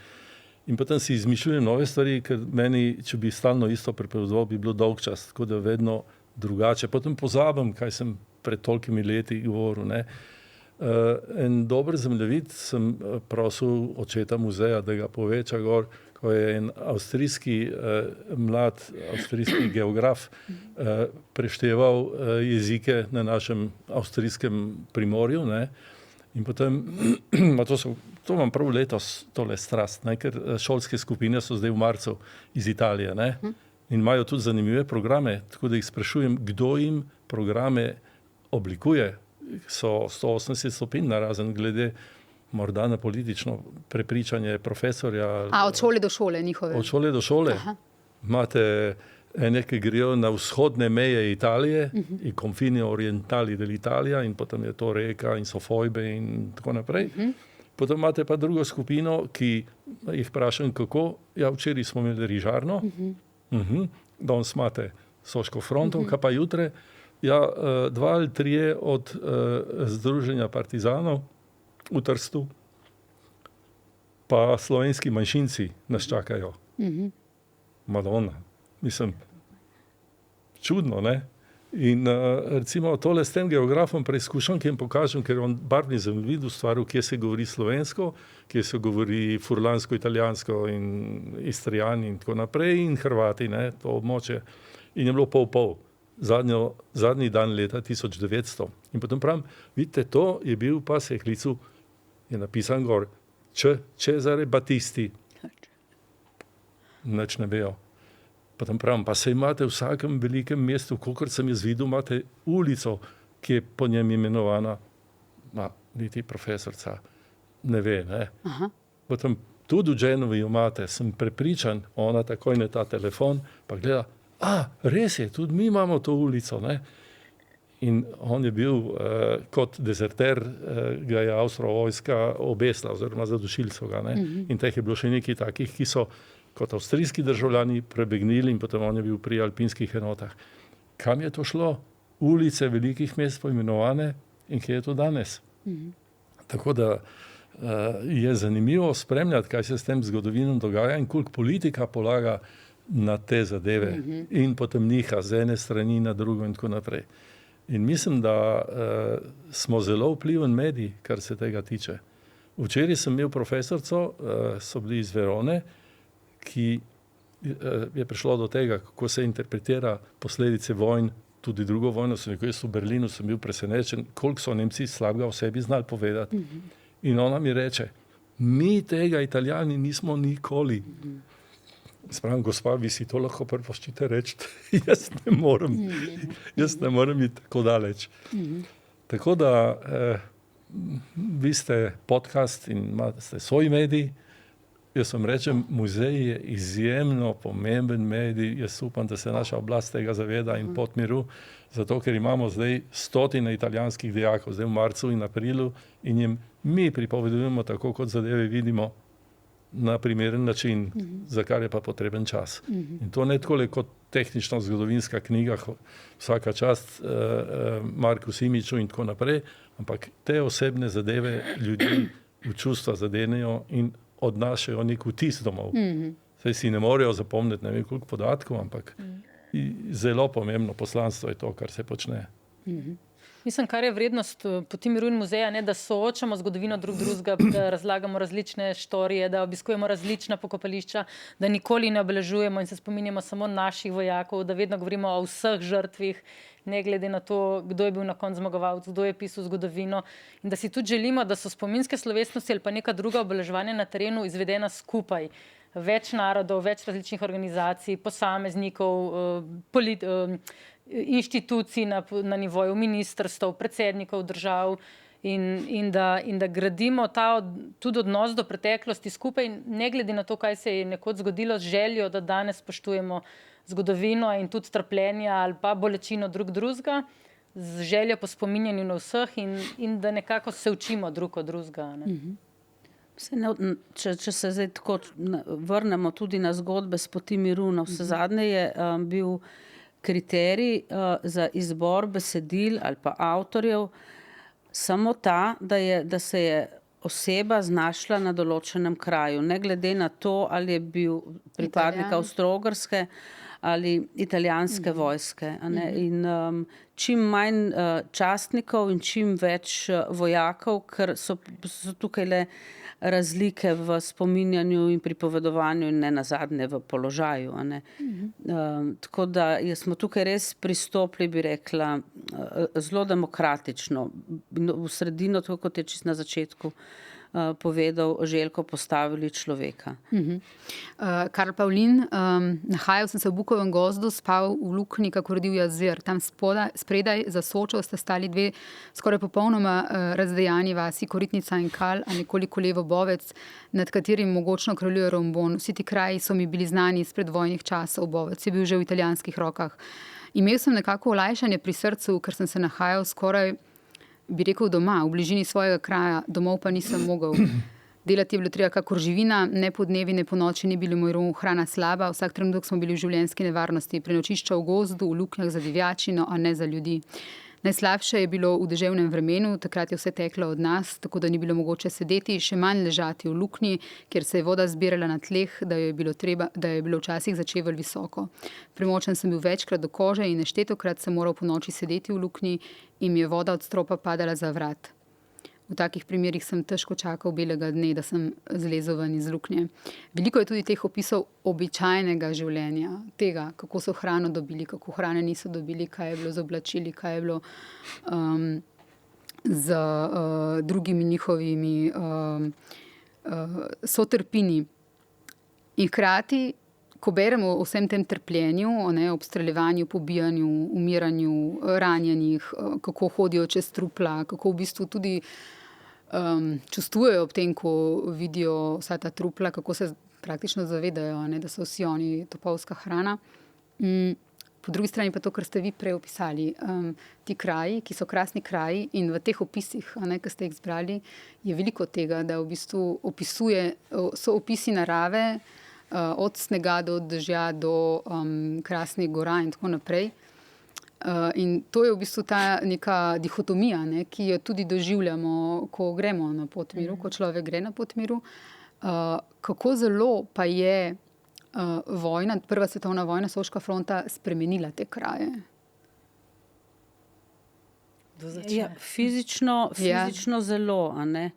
In potem si izmišljujem nove stvari, ker meni, če bi stalno isto pripovedoval, bi bilo dolg čas, tako da vedno drugače. Potem pozabim, kaj sem pred tolikimi leti govoril. Ne. En dober zemljevid sem prosil očeta muzeja, da ga poveča gor, ko je en mlad avstrijski geograf prešteval jezike na našem avstrijskem primorju. Ne. In potem, to imam prav letos, tole strast, ne, ker šolske skupine so zdaj v marcu iz Italije, ne. In imajo tudi zanimive programe, tako da jih sprašujem, kdo jim programe oblikuje. So 180 stopinj narazen glede morda na politično prepričanje profesorja. Od šole do šole njihove? Od šole do šole. Aha. Imate ene, ki grejo na vzhodne meje Italije, i confini orientali dell'Italia, in potem je to reka in so fojbe in tako naprej. Potem imate pa drugo skupino, ki jih vprašam, kako. Ja, včeraj smo imeli rižarno, danes imate Soško fronto, kaj pa jutre? Ja, 2 ali 3 od Združenja partizanov v Trstu, pa slovenski manjšinci nas čakajo. Madonna. Mislim, čudno, ne? In recimo tole s tem geografom preizkušam, ki jim pokažem, ker on barvni zemljevid ustvaril, kje se govori slovensko, kje se govori furlansko, italijansko in istrijani in tako naprej, in Hrvati, ne, to območje. In je bilo pol. Zadnji dan leta 1900. In potem pravim, vidite, to je bil pa se je klical, je napisan gor, Cesare Battisti. Nič ne vejo. Potem pravim, pa se imate v vsakem velikem mestu, kolikor sem jaz videl, imate ulico, ki je po njem imenovana, niti profesorca ne ve, ne. Potem tudi v Genovi jo imate, sem prepričan, ona takoj na ta telefon, pa gleda, res je, tudi mi imamo to ulico, ne. In on je bil kot dezerter, ga je Avstro-vojska obesila, oziroma zadušili so ga, ne. In teh je bilo še nekaj takih, ki so kot avstrijski državljani prebegnili in potem on je bil pri alpinskih enotah. Kam je to šlo? Ulice velikih mest poimenovane in kje je to danes? Tako da je zanimivo spremljati, kaj se s tem zgodovinom dogaja in koliko politika polaga na te zadeve in potem niha z ene strani na drugo in tako naprej. In mislim, da smo zelo vpliven medij, kar se tega tiče. Včeraj sem imel profesorco, so bili iz Verone, ki je prišlo do tega, kako se interpretira posledice vojn, tudi drugo vojno, jaz v Berlinu sem bil presenečen, koliko so Nemci slabega o sebi znali povedati. In ona mi reče, mi tega Italijani nismo nikoli. Spravim, gospa, vi si to lahko prvoščite reči, jaz ne morem iti tako daleč. Tako da vi ste podcast in imate svoj medij. Jaz vam rečem, muzej je izjemno pomemben medij. Jaz upam, da se naša oblast tega zaveda in pot miru, zato ker imamo zdaj 100 italijanskih dijakov, zdaj v marcu in aprilu, in jim mi pripovedujemo tako, kot zadeve vidimo, na primeren način, za kar je pa potreben čas. In to ne tako kot tehnična zgodovinska knjiga, vsaka čast Marku Simiču in tako naprej, ampak te osebne zadeve ljudi v čustva zadenejo in odnašajo nek vtis domov. Saj si ne morejo zapomniti ne vem koliko podatkov, ampak zelo pomembno poslanstvo je to, kar se počne. Mislim, kar je vrednost Poti miru in muzeja, ne, da soočamo zgodovino drugega, da razlagamo različne štorije, da obiskujemo različna pokopališča, da nikoli ne obeležujemo in se spominjamo samo naših vojakov, da vedno govorimo o vseh žrtvih, ne glede na to, kdo je bil na koncu zmagovalec, kdo je pisal zgodovino, in da si tudi želimo, da so spominske slovesnosti ali pa neka druga obeleževanja na terenu izvedena skupaj. Več narodov, več različnih organizacij, posameznikov, inštitucij na nivoju ministrstev, predsednikov držav in da gradimo tudi odnos do preteklosti skupaj, ne glede na to, kaj se je nekoč zgodilo, z željo, da danes spoštujemo zgodovino in tudi trpljenja ali pa bolečino drugega, z željo po spominjanju na vseh in da nekako se učimo drug od drugega. Če se zdaj tako vrnemo tudi na zgodbe s Poti miru, na vse zadnje je bil kriterij za izbor besedil ali pa avtorjev samo ta, da se je oseba znašla na določenem kraju, ne glede na to, ali je bil pripadnik Avstro-Ogrske ali italijanske vojske. In čim manj častnikov in čim več vojakov, ker so tukaj le razlike v spominjanju in pripovedovanju in ne nazadnje v položaju. Tako da smo tukaj res pristopili, bi rekla, zelo demokratično. V sredino, tako kot je čisto na začetku povedal Željko, postavili človeka. Karl Pavlin, nahajal sem se v Bukovem gozdu, spal v luknji, kako rodil jazir. Tam spredaj za Sočo sta stali dve skoraj popolnoma razdejani vasi, Koritnica in Kal, a nekoliko levo Bovec, nad katerim mogočno kraljuje Rombon. Vsi ti kraji so mi bili znani iz predvojnih časov. Bovec je bil že v italijanskih rokah. Imel sem nekako olajšanje pri srcu, ker sem se nahajal skoraj, bi rekel, doma, v bližini svojega kraja, domov pa nisem mogel. Delati je bilo treba kakor živina, ne po dnevi, ne po noči ni bilo moj rom, hrana slaba, vsak trenutek smo bili v življenjski nevarnosti, prenočišča v gozdu, v luknjah za divjačino, a ne za ljudi. Najslabše je bilo v deževnem vremenu, takrat je vse teklo od nas, tako da ni bilo mogoče sedeti, še manj ležati v luknji, kjer se je voda zbirala na tleh, da je bilo včasih začevelj visoko. Premočen sem bil večkrat do kože in neštetokrat sem moral po noči sedeti v luknji in mi je voda od stropa padala za vrat. V takih primerih sem težko čakal belega dne, da sem zlezel ven iz luknje. Veliko je tudi teh opisov običajnega življenja, tega, kako so hrano dobili, kako hrane niso dobili, kaj je bilo z oblačili, kaj je bilo z drugimi njihovimi sotrpini. In hkrati, ko beremo o vsem tem trpljenju, o obstreljevanju, pobijanju, umiranju, ranjenih, kako hodijo čez trupla, kako v bistvu tudi čustvujejo ob tem, ko vidijo vsa ta trupla, kako se praktično zavedajo, da so vsi oni topovska hrana. Po drugi strani pa to, kar ste vi prej opisali, ti kraji, ki so krasni kraji in v teh opisih, ki ste jih zbrali, je veliko tega, da v bistvu so opisi narave, od snega do dežja, do krasnih gora in tako naprej. In to je v bistvu ta neka dihotomija, ne, ki jo tudi doživljamo, ko gremo na pot miru, ko človek gre na pot miru. Kako zelo pa je vojna, prva svetovna vojna, Soška fronta spremenila te kraje? Ja, fizično zelo, a ne.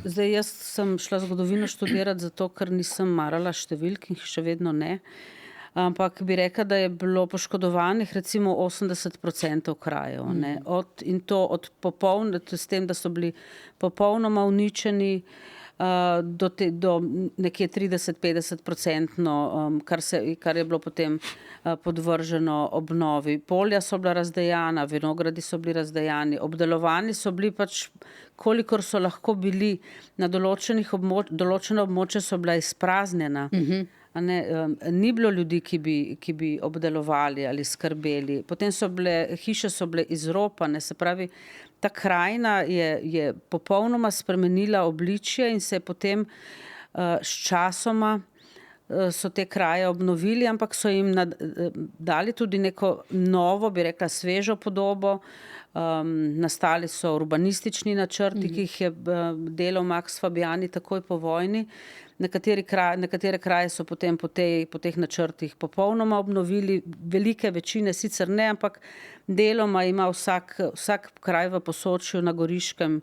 Zdaj, jaz sem šla zgodovino študirati zato, ker nisem marala številk in še vedno ne. Ampak bi rekla, da je bilo poškodovanih recimo 80% krajev. Ne? In to s tem, da so bili popolnoma uničeni, do nekje 30-50%, kar je bilo potem podvrženo obnovi. Polja so bila razdejana, vinogradi so bili razdejani, obdelovani so bili pač, kolikor so lahko bili, na določena območja so bila izpraznjena. Ni bilo ljudi, ki bi obdelovali ali skrbeli. Potem hiše so bile izropane, se pravi, ta krajina je popolnoma spremenila obličje in se je potem s časoma so te kraje obnovili, ampak so jim dali tudi neko novo, bi rekla, svežo podobo. Nastali so urbanistični načrti, ki jih je delal Max Fabiani takoj po vojni. Nekatere kraje so potem po teh načrtih popolnoma obnovili, velike večine sicer ne, ampak deloma ima vsak kraj v Posočju, na Goriškem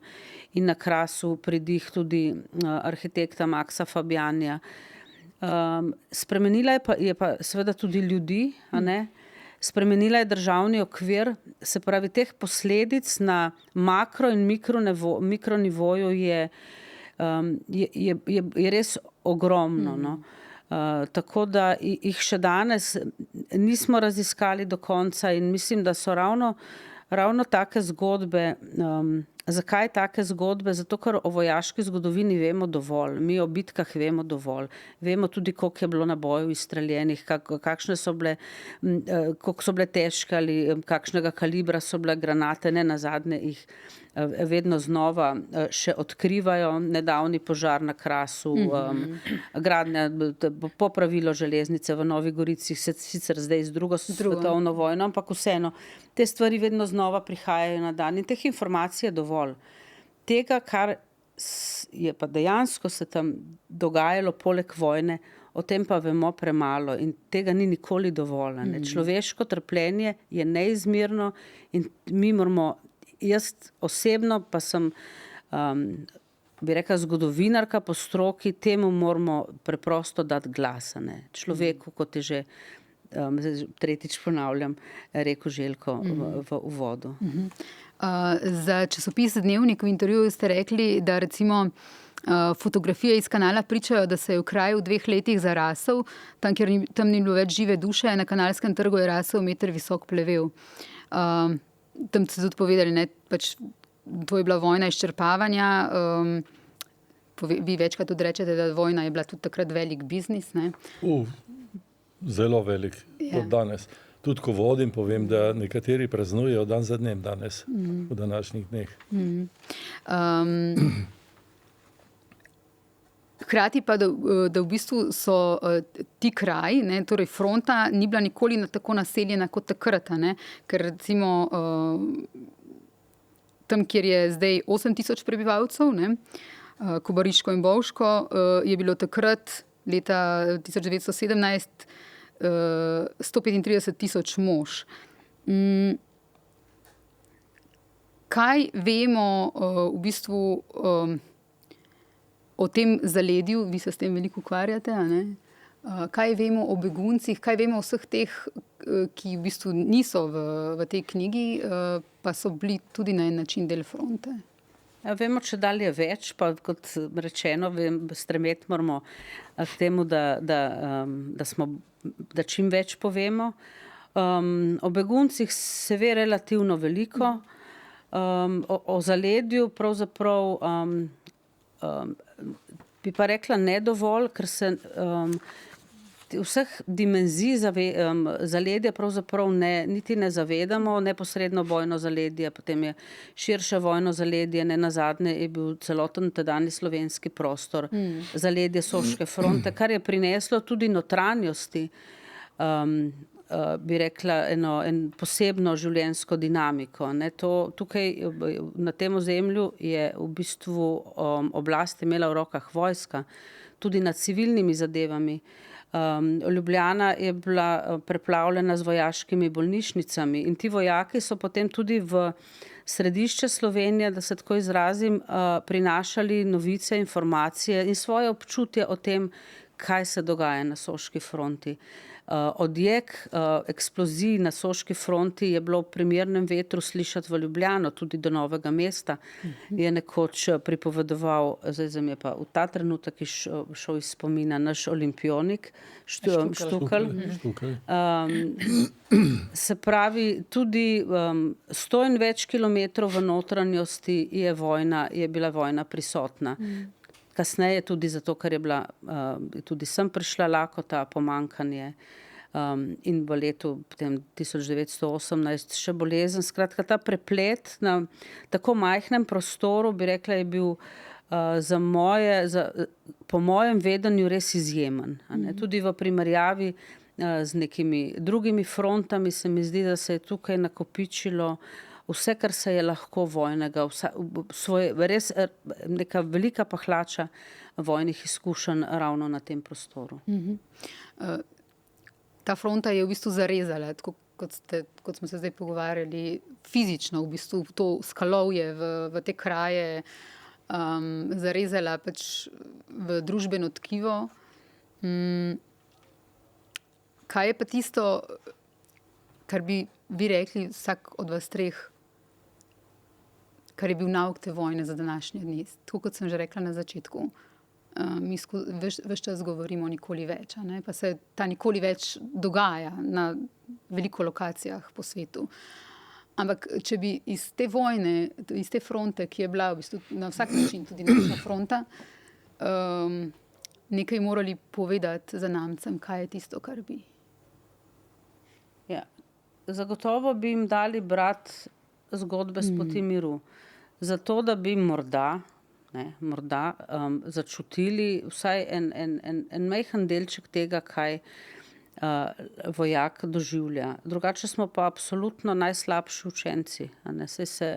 in na Krasu pridih tudi arhitekta Maxa Fabianija. Spremenila je pa seveda tudi ljudi, a ne? Spremenila je državni okvir, se pravi, teh posledic na makro in mikronivoju je res ogromno. No? Tako da jih še danes nismo raziskali do konca in mislim, da so ravno take zgodbe. Zakaj take zgodbe? Zato, ker o vojaški zgodovini vemo dovolj. Mi o bitkah vemo dovolj. Vemo tudi, koliko je bilo nabojev izstreljenih, kakšne so bile, koliko so bile težke ali kakšnega kalibra so bile granate. Ne nazadnje jih vedno znova še odkrivajo. Nedavni požar na Krasu, gradnja, popravilo železnice v Novi Gorici, sicer zdaj z drugo svetovno vojno, ampak vseeno, te stvari vedno znova prihajajo na dan in teh informacij je dovolj. Tega, kar je pa dejansko se tam dogajalo poleg vojne, o tem pa vemo premalo in tega ni nikoli dovolj. Človeško trpljenje je neizmerno in mi moramo, jaz osebno pa sem, bi rekla, zgodovinarka po stroki, temu moramo preprosto dati glas. Človeku, kot je že tretjič ponavljam, rekel Željko v uvodu. Za časopis Dnevnik v intervjuju ste rekli, da recimo fotografije iz kanala pričajo, da se je v kraju v 2 letih zarasel, tam, kjer tam ni bilo več žive duše, na Kanalskem trgu je rasel 1 meter visok plevel. Tam ste tudi povedali, ne, pač, to je bila vojna izčrpavanja. Vi večkrat tudi rečete, da vojna je bila tudi takrat velik biznis. Ne? Zelo velik, od danes. Tudi ko vodim, povem, da nekateri praznujejo dan za dnem danes, v današnjih dneh. Hkrati pa, da v bistvu so ti kraji, ne, torej fronta, ni bila nikoli tako naseljena kot takrat, ne, ker recimo tam, kjer je zdaj 8,000 prebivalcev, ne, Kobariško in Bovško, je bilo takrat leta 1917 135,000 mož. Kaj vemo v bistvu o tem zaledju, vi se s tem veliko ukvarjate, a ne? Kaj vemo o beguncih, kaj vemo o vseh teh, ki v bistvu niso v tej knjigi, pa so bili tudi na en način del fronte? Vemo, če dalje več, pa kot rečeno, stremeti moramo k temu, da čim več povemo. O beguncih se ve relativno veliko, o zaledju pravzaprav bi pa rekla ne dovolj, ker se vseh dimenzij zaledja pravzaprav niti ne zavedamo. Neposredno vojno zaledje, potem je širše vojno zaledje, nenazadnje je bil celoten tedanji slovenski prostor, zaledje Soške fronte, kar je prineslo tudi notranjosti bi rekla, en posebno življenjsko dinamiko. Ne. Tukaj na tem ozemlju je v bistvu oblast imela v rokah vojska, tudi nad civilnimi zadevami. Ljubljana je bila preplavljena z vojaškimi bolnišnicami in ti vojaki so potem tudi v središče Slovenije, da se tako izrazim, prinašali novice, informacije in svoje občutje o tem, kaj se dogaja na Soški fronti. Odjek eksplozij na Soški fronti je bilo v primernem vetru slišati v Ljubljano, tudi do Novega mesta. Je nekoč pripovedoval, zdaj mi je pa v ta trenutek šel iz spomina, naš olimpionik Štukelj. Se pravi, tudi 100 in več kilometrov v notranjosti je bila vojna prisotna. Kasneje tudi zato, ker je bila tudi sem prišla lakota, pomanjkanje in v letu 1918 še bolezen. Skratka, ta preplet na tako majhnem prostoru, bi rekla, je bil po mojem vedenju res izjemen. Tudi v primerjavi z nekimi drugimi frontami se mi zdi, da se je tukaj nakopičilo vse, kar se je lahko vojnega, res neka velika pahlača vojnih izkušenj ravno na tem prostoru. Ta fronta je v bistvu zarezala, tako kot smo se zdaj pogovarjali, fizično v bistvu to skalovje v te kraje zarezala pač v družbeno tkivo. Kaj je pa tisto, kar bi vi rekli, vsak od vas treh, kar je bil nauk te vojne za današnje dni? Tako kot sem že rekla na začetku, mi ves čas govorimo nikoli več, pa se ta nikoli več dogaja na veliko lokacijah po svetu. Ampak če bi iz te vojne, iz te fronte, ki je bila v bistvu na vsak način tudi naša fronta, nekaj morali povedati zanamcem, kaj je tisto, kar bi. Ja. Zagotovo bi jim dali brati zgodbe s poti miru. Zato, da bi morda začutili vsaj en majhen delček tega, kaj vojak doživlja. Drugače smo pa absolutno najslabši učenci. Saj se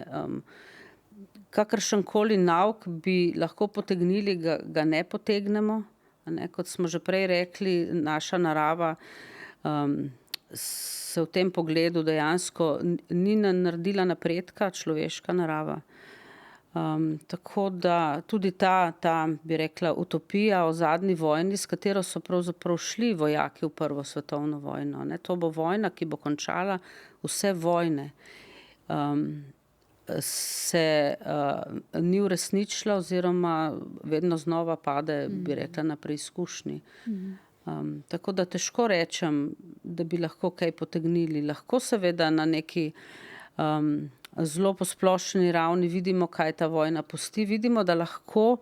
kakršenkoli nauk bi lahko potegnili, ga ne potegnemo. Kot smo že prej rekli, naša narava se v tem pogledu dejansko ni naredila napredka, človeška narava. Tako da tudi ta, bi rekla, utopija o zadnji vojni, s katero so pravzaprav šli vojaki v Prvo svetovno vojno. To bo vojna, ki bo končala vse vojne. Se ni uresničila oziroma vedno znova pade, bi rekla, na preizkušnji. Tako da težko rečem, da bi lahko kaj potegnili. Lahko seveda na neki zelo posplošeni ravni vidimo, kaj ta vojna pusti. Vidimo, da lahko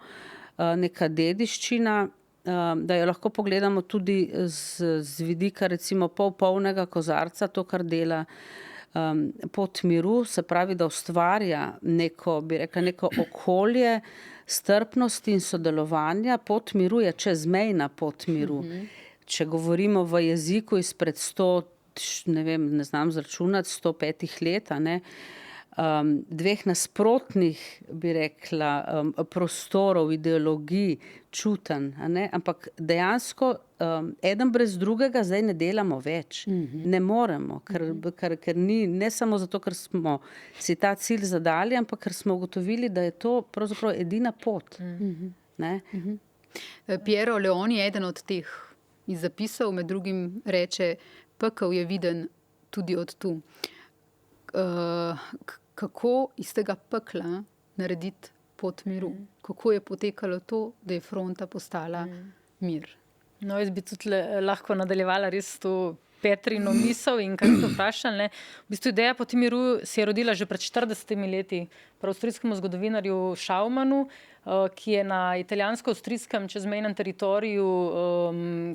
neka dediščina, da jo lahko pogledamo tudi z vidika recimo polnega kozarca, to, kar dela pot miru, se pravi, da ustvarja neko, bi rekla, neko okolje strpnosti in sodelovanja. Pot miru je čezmejna pot miru. Če govorimo v jeziku izpred 100, ne znam zračunati, 105 let, dveh nasprotnih, bi rekla, prostorov, ideologij, čutenj, ampak dejansko eden brez drugega zdaj ne delamo več. Ne moremo, ker ni, ne samo zato, ker smo si ta cilj zadali, ampak ker smo ugotovili, da je to pravzaprav edina pot. Piero Leoni je eden od teh iz zapisov, med drugim reče, pekel je viden tudi od tu. Kako iz tega pekla narediti pot miru? Kako je potekalo to, da je fronta postala mir? No, jaz bi tudi lahko nadaljevala res to Petrino misel in kar ste vprašali. V bistvu ideja poti miru se je rodila že pred 40 leti pri avstrijskemu zgodovinarju Schaumanu, ki je na italijansko-avstrijskem čezmejnem teritoriju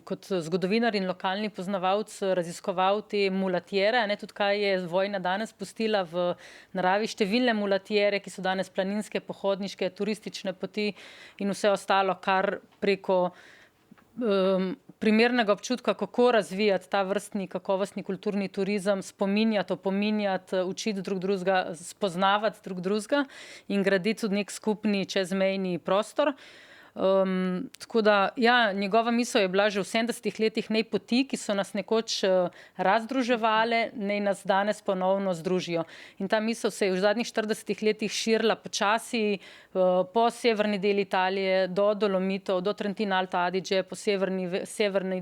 kot zgodovinar in lokalni poznavalec raziskoval te mulatjere, tudi kaj je vojna danes pustila v naravi, številne mulatjere, ki so danes planinske, pohodniške, turistične poti in vse ostalo, kar preko primernega občutka, kako razvijati ta vrstni kakovostni kulturni turizem, spominjati, opominjati, učiti drug drugega, spoznavati drug drugega in graditi tudi nek skupni čezmejni prostor. Tako da, ja, njegova misel je bila že v 70 letih, naj poti, ki so nas nekoč razdruževale, naj nas danes ponovno združijo. In ta misel se je v zadnjih 40 letih širila počasi po severni del Italije, do Dolomitov, do Trentina Alta Adige, po severnem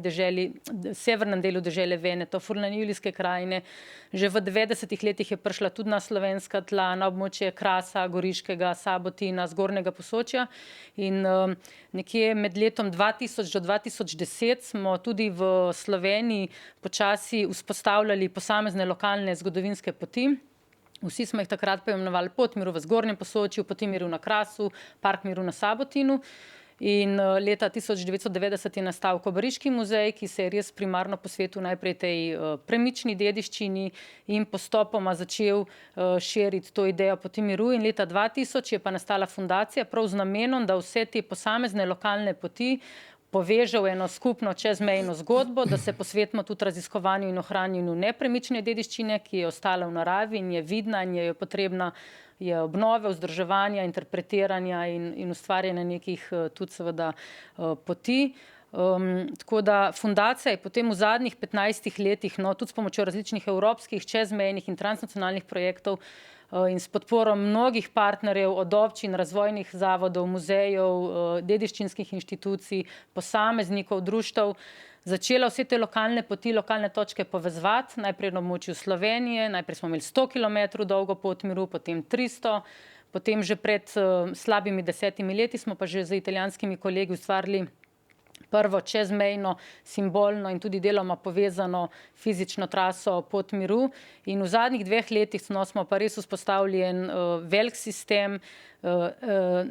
delu dežele Veneto, Furlanijske krajine. Že v 90 letih je prišla tudi na slovenska tla, na območje Krasa, Goriškega, Sabotina, Zgornjega Posočja. In nekje med letom 2000 do 2010 smo tudi v Sloveniji počasi vzpostavljali posamezne lokalne zgodovinske poti. Vsi smo jih takrat poimenovali Pot miru v Zgornjem Posočju, Poti miru na Krasu, Park miru na Sabotinu. In leta 1990 je nastal Kobariški muzej, ki se je res primarno posvetil najprej tej premični dediščini in postopoma začel širiti to idejo Poti miru. In leta 2000 je pa nastala fundacija prav z namenom, da vse te posamezne lokalne poti poveže v eno skupno čezmejno zgodbo, da se posvetimo tudi raziskovanju in ohranjanju nepremične dediščine, ki je ostala v naravi in je vidna in je potrebna je obnove, vzdrževanja, interpretiranja in ustvarjanja nekih tudi seveda poti. Tako da fundacija je potem v zadnjih 15 letih, tudi s pomočjo različnih evropskih, čezmejnih in transnacionalnih projektov in s podporo mnogih partnerjev, od občin, razvojnih zavodov, muzejev, dediščinskih inštitucij, posameznikov, društev, začela vse te lokalne poti, lokalne točke povezovati, najprej na območju Slovenije, najprej smo imeli 100 km dolgo Pot miru, potem 300, potem že pred slabimi 10 leti smo pa že z italijanskimi kolegi ustvarili prvo čezmejno, simbolno in tudi deloma povezano fizično traso Pot miru. In v zadnjih 2 letih smo pa res vzpostavili en velik sistem,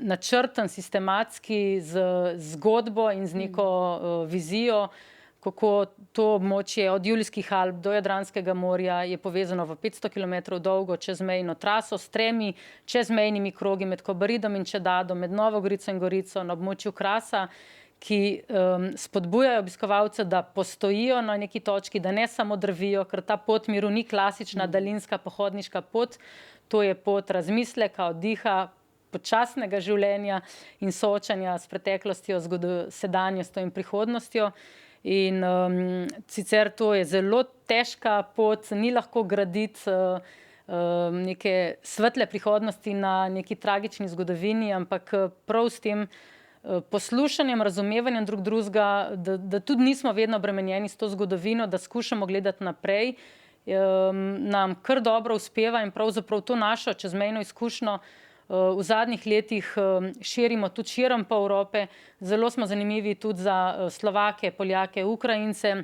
načrten, sistematski, z zgodbo in z neko vizijo, kako to območje od Julijskih Alp do Jadranskega morja je povezano v 500 km dolgo čezmejno traso s 3 čezmejnimi krogi med Kobaridom in Čedadom, med Novo Gorico in Gorico na območju Krasa, ki spodbujajo obiskovalce, da postojijo na neki točki, da ne samo drvijo, ker ta Pot miru ni klasična daljinska pohodniška pot, to je pot razmisleka, oddiha, počasnega življenja in soočanja s preteklostjo, sedanjostjo in prihodnostjo. In sicer to je zelo težka pot, ni lahko graditi neke svetle prihodnosti na neki tragični zgodovini, ampak prav s tem poslušanjem, razumevanjem drug drugega, da tudi nismo vedno obremenjeni s to zgodovino, da skušamo gledati naprej, nam kar dobro uspeva in pravzaprav to našo čezmejno izkušnjo v zadnjih letih širimo tudi širom po Evrope. Zelo smo zanimivi tudi za Slovake, Poljake, Ukrajince,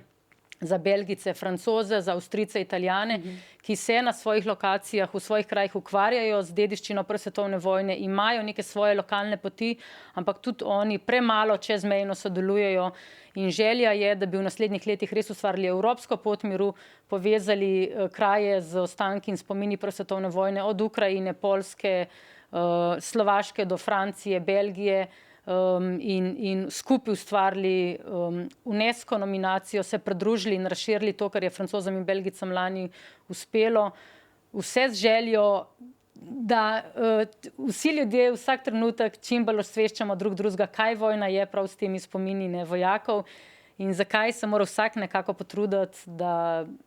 za Belgice, Francoze, za Avstrijce, Italijane, ki se na svojih lokacijah, v svojih krajih ukvarjajo z dediščino prve svetovne vojne, imajo neke svoje lokalne poti, ampak tudi oni premalo čezmejno sodelujejo. In želja je, da bi v naslednjih letih res ustvarili evropsko Pot miru, povezali kraje z ostanki in spomini prve svetovne vojne, od Ukrajine, Poljske, Slovaške do Francije, Belgije, in skupaj ustvarili UNESCO nominacijo, se pridružili in razširili to, kar je Francozom in Belgicam lani uspelo. Vse z željo, da vsi ljudje vsak trenutek čim bolj osveščamo drug drugega, kaj vojna je, prav s temi spomini vojakov in zakaj se mora vsak nekako potruditi,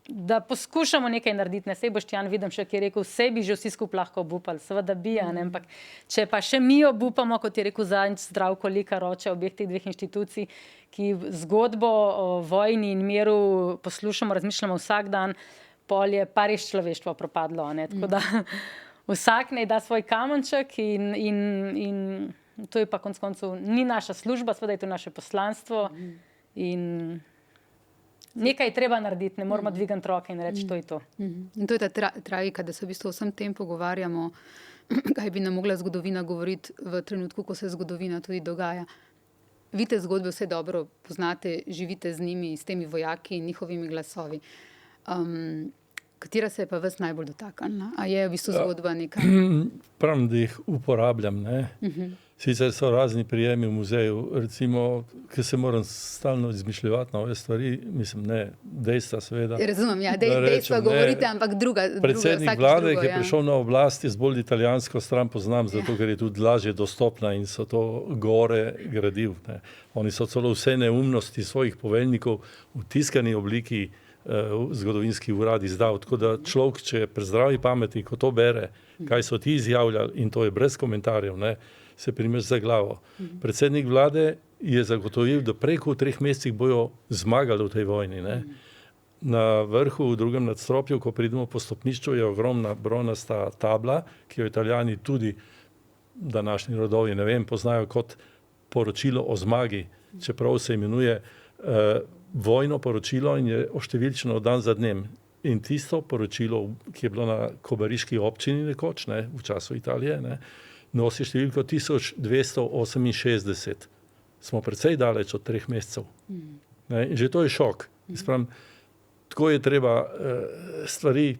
da poskušamo nekaj narediti. Sej Boštjan vidim še, ki je rekel, vse bi že vsi skupaj lahko obupali, seveda bi, ampak če pa še mi obupamo, kot je rekel zadnjič Zdravko Likar, oče obeh teh 2 inštitucij, ki zgodbo o vojni in miru poslušamo, razmišljamo vsak dan, pol je pa res človeštvo propadlo. Tako da vsak naj da svoj kamenček in to je pa konec koncev ni naša služba, seveda je to naše poslanstvo. In nekaj je treba narediti, ne moramo dvigati roke in reči, to je to. In to je ta tragika, da se v bistvu vsem tem pogovarjamo, kaj bi nam mogla zgodovina govoriti v trenutku, ko se zgodovina tudi dogaja. Vi te zgodbe vse dobro poznate, živite z njimi, s temi vojaki in njihovimi glasovi. Katera se je pa vas najbolj dotaknila? A je v bistvu zgodba neka? Pravim, da jih uporabljam. Sicer so razni prijemi v muzeju, recimo, ki se moram stalno izmišljati nove stvari, mislim, ne, dejstva seveda. Razumem, ja, Da dejstva rečem, govorite, ampak druga. Predsednik vsakič vlade, drugo, ki je ja. prišel na oblast, jaz bolj italijansko stran poznam, zato ker je tudi lažje dostopna in so to gore gradil. Ne. Oni so celo vse neumnosti svojih poveljnikov v tiskani obliki v zgodovinski urad izdal. Tako da človek, če je pri zdravi pameti, ko to bere, kaj so ti izjavljali, in to je brez komentarjev, ne, se primeš za glavo. Predsednik vlade je zagotovil, da preko 3 mesecih bojo zmagali v tej vojni. Ne. Na vrhu, v drugem nadstropju, ko pridemo po stopnišču, je ogromna bronasta tabla, ki jo Italijani tudi, današnji rodovi, ne vem, poznajo kot poročilo o zmagi, čeprav se imenuje vojno poročilo in je oštevilčno dan za dnem. In tisto poročilo, ki je bilo na kobariški občini nekoč, ne, v času Italije, ne, nosi številko 1268. Smo precej daleč od 3 mesecev. Ne, in že to je šok. Spravim, tako je treba stvari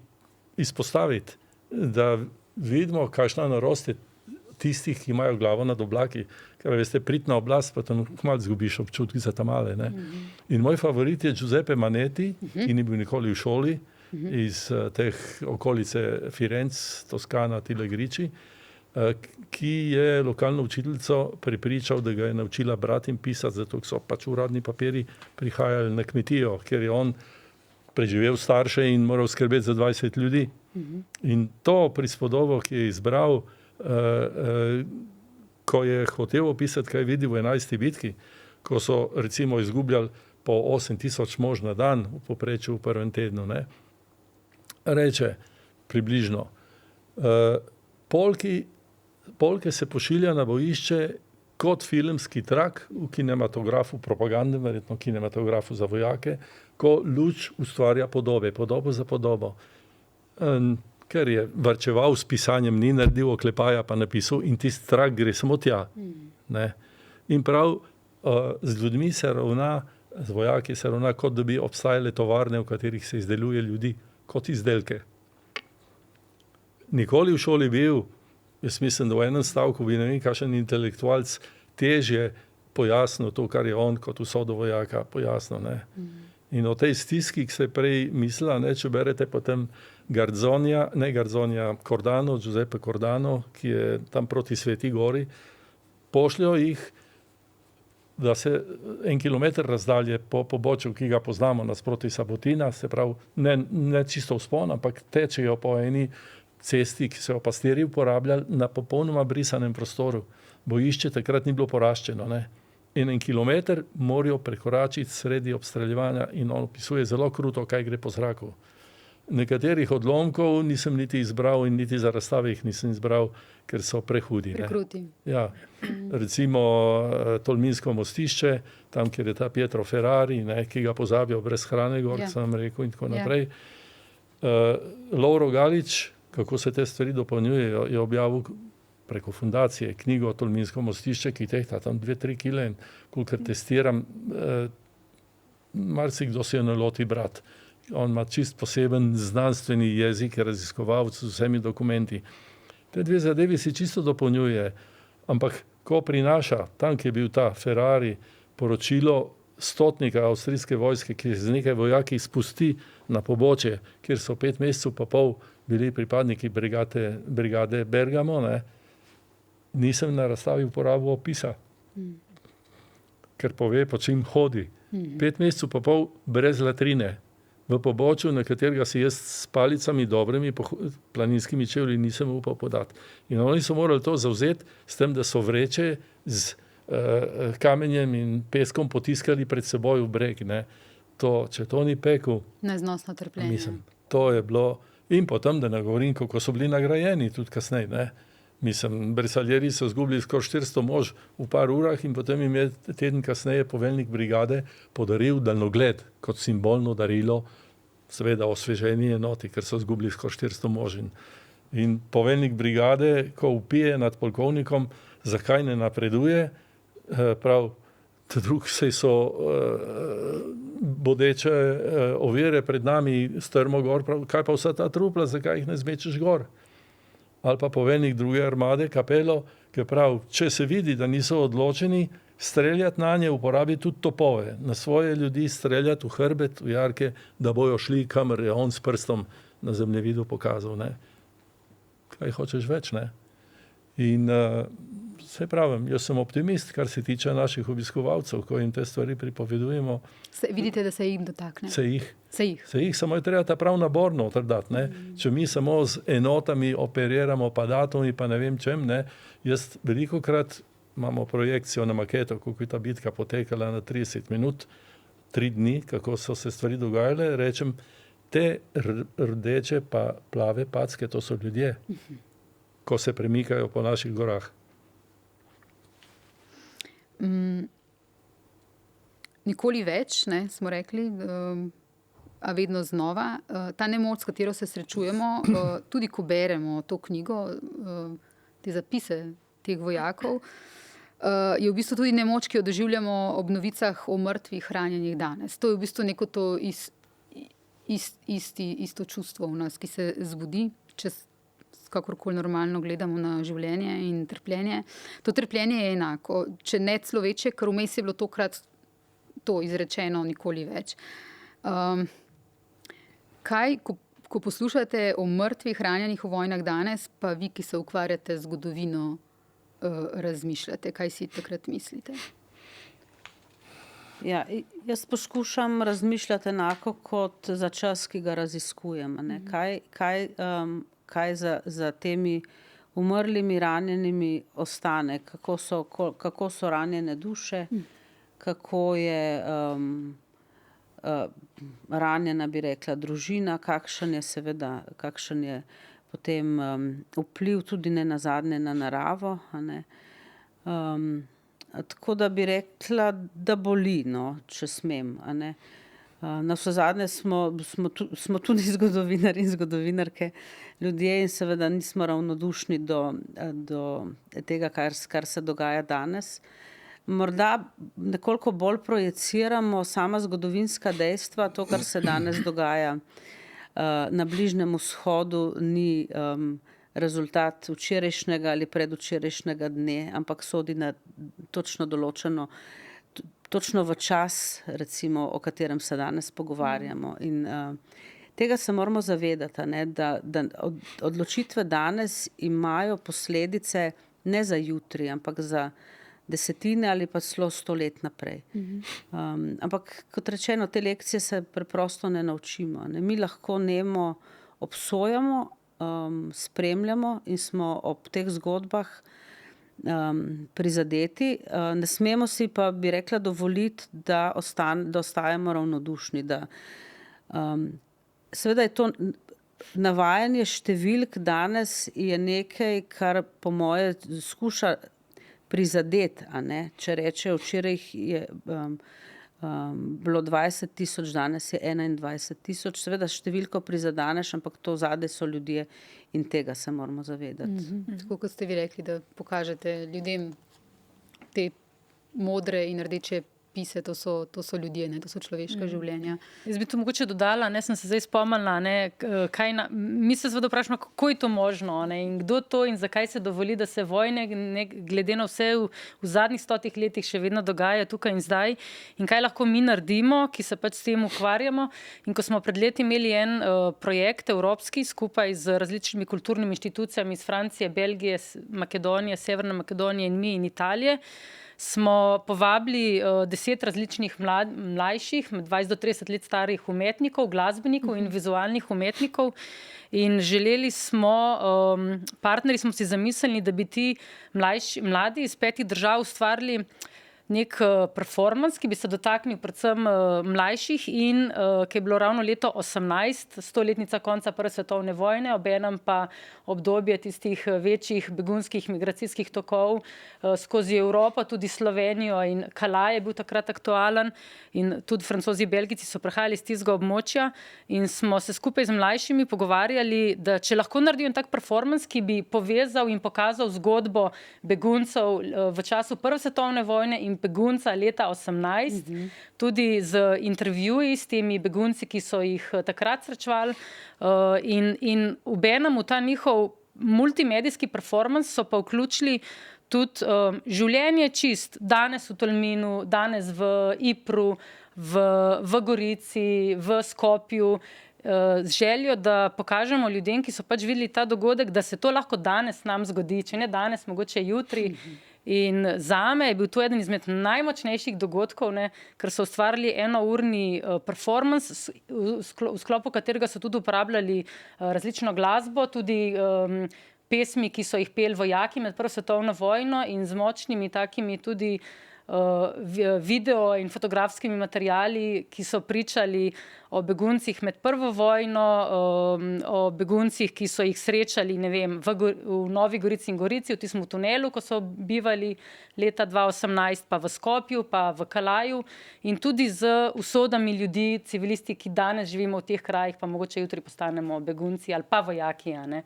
izpostaviti, da vidimo, kakšna norost je tistih, ki imajo glavo nad oblaki. Ker veste, priti na oblast, pa tam malo zgubiš občutki za tamale. Ne. In moj favorit je Giuseppe Manetti, ki ni bil nikoli v šoli, iz teh okolice Firenc, Toskana, Tile Griči, ki je lokalno učiteljico prepričal, da ga je naučila brati in pisati, zato so pač uradni papiri prihajali na kmetijo, ker je on preživel starše in moral skrbeti za 20 ljudi. In to prispodobo, ki je izbral, ko je hotel opisati, kaj vidi v 11. bitki, ko so recimo izgubljali po 8000 mož na dan v povprečju v prvem tednu, ne, reče približno, polke se pošilja na bojišče kot filmski trak v kinematografu, propagandnem, verjetno kinematografu za vojake, ko luč ustvarja podobe, podobo za podobo. Ker je varčeval s pisanjem, ni naredil oklepaja, pa napisal in tisti trak gre samo tja. Ne. In prav z ljudmi se ravna, z vojaki se ravna, kot da bi obstajale tovarne, v katerih se izdeluje ljudi, kot izdelke. Nikoli v šoli bil, jaz mislim, da v enem stavku bi ne vem, kakšen intelektualc težje pojasnil to, kar je on kot usodo vojaka pojasnil. Ne. In o tej stiski, ki se je prej mislila, ne, če berete potem Cordano, Giuseppe Cordano, ki je tam proti Sveti Gori, pošljajo jih, da se 1 kilometer razdalje po pobočju, ki ga poznamo nasproti Sabotina, se pravi, ne čisto vzpon, ampak tečejo po eni cesti, ki so jo pastirji uporabljali na popolnoma brisanem prostoru. Bojišče takrat ni bilo poraščeno, ne. 1 kilometer morajo prekoračiti sredi obstreljevanja in on opisuje zelo kruto, kaj gre po zraku. Nekaterih odlomkov nisem niti izbral in niti za razstave jih nisem izbral, ker so prehudi. Prekruti. Ja. Recimo Tolminsko mostišče, tam, kjer je ta Pietro Ferrari, ne, ki ga pozabijo brez hrane, gor, sem rekel, in tako naprej. Lovro Galič, kako se te stvari dopolnjujejo, je objavil preko fundacije knjigo Tolminsko mostišče, ki tehta tam 2-3 kile in kolikor testiram, marsikdo se je naloti brat. On ima čist poseben znanstveni jezik, raziskovalec z vsemi dokumenti. Te dve zadevi si čisto dopolnjuje, ampak ko prinaša, tam, ki je bil ta Ferrari, poročilo stotnika avstrijske vojske, ki z nekaj vojaki spusti na pobočje, kjer so 5 mesecev pa pol bili pripadniki brigade Bergamo, ne, nisem na razstavi uporabil opisa, ker pove, po čem hodi. 5 mesecev pa pol brez latrine, v pobočju, na katerega si jaz s palicami dobrimi planinskimi čevlji nisem upal podati. In oni so morali to zavzeti s tem, da so vreče z kamenjem in peskom potiskali pred seboj v breg. Ne. To, če to ni pekel, Neznosno trpljenje. mislim, to je bilo. In potem, da ne govorim, kako so bili nagrajeni tudi kasneje. Ne. Mislim, Bersaglieri so izgubili skoraj 400 mož v par urah in potem jim je teden kasneje poveljnik brigade podaril daljnogled kot simbolno darilo, seveda osveženi enoti, ker so izgubili skoraj 400 mož. In poveljnik brigade, ko vpije nad polkovnikom, zakaj ne napreduje, prav, drug se so bodeče ovire pred nami strmo gor, prav, kaj pa vsa ta trupla, zakaj jih ne zmečeš gor? ali pa poveljnik druge armade, Capello, ki pravi, če se vidi, da niso odločeni, streljati na nje, uporabi tudi topove, na svoje ljudi streljati v hrbet, v jarke, da bojo šli, kamor je on s prstom na zemljevidu pokazal. Ne. Kaj hočeš več, ne? In se pravim, jaz sem optimist, kar se tiče naših obiskovalcev, ko jim te stvari pripovedujemo. Vidite, da se jih dotakne? Se jih, samo je treba ta prav nabor noter dati, ne. Če mi samo z enotami operiramo, pa datumi, pa ne vem čem, ne. Jaz velikokrat imamo projekcijo na maketo, kako je ta bitka potekala na 30 minut, 3 dni, kako so se stvari dogajale, rečem, te rdeče pa plave packe, to so ljudje, ko se premikajo po naših gorah. Nikoli več, ne, smo rekli, a vedno znova. Ta nemoč, s katero se srečujemo, tudi ko beremo to knjigo, te zapise teh vojakov, je v bistvu tudi nemoč, ki jo doživljamo ob novicah o mrtvih ranjenih danes. To je v bistvu neko to isto čustvo v nas, ki se zbudi, če kakorkoli normalno gledamo na življenje in trpljenje. To trpljenje je enako, če ne celo večje, ker vmes je bilo tokrat to izrečeno nikoli več. Kaj, ko poslušate o mrtvih ranjenih v vojnah danes, pa vi, ki se ukvarjate z zgodovino, razmišljate? Kaj si takrat mislite? Ja, jaz poskušam razmišljati enako kot za čas, ki ga raziskujem. Ne? Kaj za temi umrlimi, ranjenimi ostane, kako so ranjene duše, kako je ranjena, bi rekla, družina, kakšen je potem vpliv tudi nenazadnje na naravo. Ne? Tako da bi rekla, da boli, no, če smem. A ne? Navsezadnje smo tudi zgodovinarji in zgodovinarke, ljudje, in seveda nismo ravnodušni do tega, kar se dogaja danes. Morda nekoliko bolj projiciramo sama zgodovinska dejstva, to, kar se danes dogaja na Bližnjem vzhodu, ni rezultat včerajšnjega ali predvčerajšnjega dne, ampak sodi na točno določeno, točno v čas, recimo, o katerem se danes pogovarjamo. In tega se moramo zavedati, ne, da odločitve danes imajo posledice ne za jutri, ampak za desetine ali pa celo 100 let naprej. Ampak, kot rečeno, te lekcije se preprosto ne naučimo. Ne. Mi lahko nemo obsojamo, spremljamo in smo ob teh zgodbah prizadeti. Ne smemo si pa, bi rekla, dovoliti, da ostajamo ravnodušni. Seveda je to navajanje številk danes je nekaj, kar po moje skuša prizadeti, a ne. Če reče, včeraj je bilo 20,000, danes je 21,000. Seveda številko prizadaneš, ampak to zadaj so ljudje in tega se moramo zavedati. Tako kot ste vi rekli, da pokažete ljudem te modre in rdeče pise, to so ljudje, ne, to so človeška življenja. Jaz bi to mogoče dodala, ne, sem se zdaj spomnila, ne, mi se seveda vprašamo, kako je to možno, ne, in kdo to in zakaj se dovoli, da se vojne, ne, glede na vse v zadnjih 100 letih še vedno dogaja tukaj in zdaj, in kaj lahko mi naredimo, ki se pač s tem ukvarjamo. In ko smo pred leti imeli en projekt evropski skupaj z različnimi kulturnimi inštitucijami iz Francije, Belgije, Makedonije, Severne Makedonije in mi in Italije, smo povabili 10 različnih mlajših, 20 do 30 let starih umetnikov, glasbenikov in vizualnih umetnikov, in želeli smo, partnerji smo si zamislili, da bi ti mladi iz 5 držav ustvarili nek performance, ki bi se dotaknil predvsem mlajših in ki je bilo ravno leto 18, 100-letnica konca Prve svetovne vojne, obenem pa obdobje tistih večjih begunskih migracijskih tokov skozi Evropo, tudi Slovenijo, in Calais je bil takrat aktualen in tudi Francozi in Belgijci so prihajali iz tistega območja in smo se skupaj z mlajšimi pogovarjali, da če lahko naredijo tak performance, ki bi povezal in pokazal zgodbo beguncev v času Prve svetovne vojne in begunca leta 18, tudi z intervjuji s temi begunci, ki so jih takrat srečevali, in obenem v ta njihov multimedijski performance so pa vključili tudi življenje čist, danes v Tolminu, danes v Ypru, v Gorici, v Skopju, z željo, da pokažemo ljudem, ki so pač videli ta dogodek, da se to lahko danes nam zgodi, če ne danes, mogoče jutri. In zame je bil to eden izmed najmočnejših dogodkov, ne, ker so ustvarili enourni performance, v sklopu katerega so tudi uporabljali različno glasbo, tudi pesmi, ki so jih peli vojaki med Prvo svetovno vojno in z močnimi takimi tudi video in fotografskimi materiali, ki so pričali o beguncih med Prvo vojno, o beguncih, ki so jih srečali, ne vem, v Novi Gorici in Gorici, v tistem tunelu, ko so bivali leta 2018, pa v Skopju, pa v Kalaju in tudi z usodami ljudi, civilisti, ki danes živimo v teh krajih, pa mogoče jutri postanemo begunci ali pa vojaki, a ne.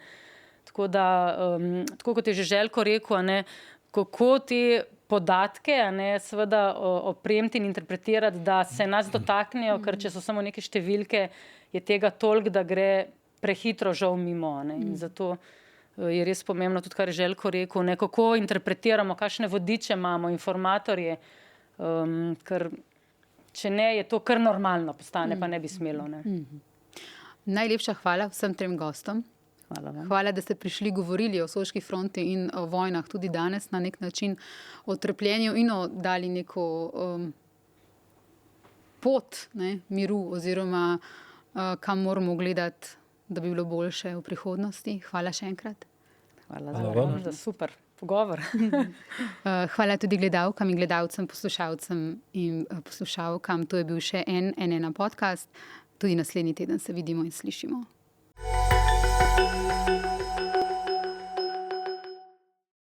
Tako da, tako kot je že Željko rekel, a ne, kako te podatke, a ne, seveda opremiti in interpretirati, da se nas dotaknejo, ker če so samo neke številke, je tega toliko, da gre prehitro žal mimo, a ne. In zato je res pomembno tudi, kar je Željko rekel, ne, kako interpretiramo, kakšne vodiče imamo, informatorje, ker če ne, je to kar normalno postane, pa ne bi smelo, ne. Najlepša hvala vsem trem gostom. Hvala, da ste prišli, govorili o Soški fronti in o vojnah tudi danes na nek način, o trpljenju in o dali neko pot, ne, miru oziroma kam moramo gledati, da bi bilo boljše v prihodnosti. Hvala še enkrat. Hvala za super pogovor. Hvala tudi gledalkam in gledalcem, poslušalcem in poslušalkam. To je bil še en podcast. Tudi naslednji teden se vidimo in slišimo.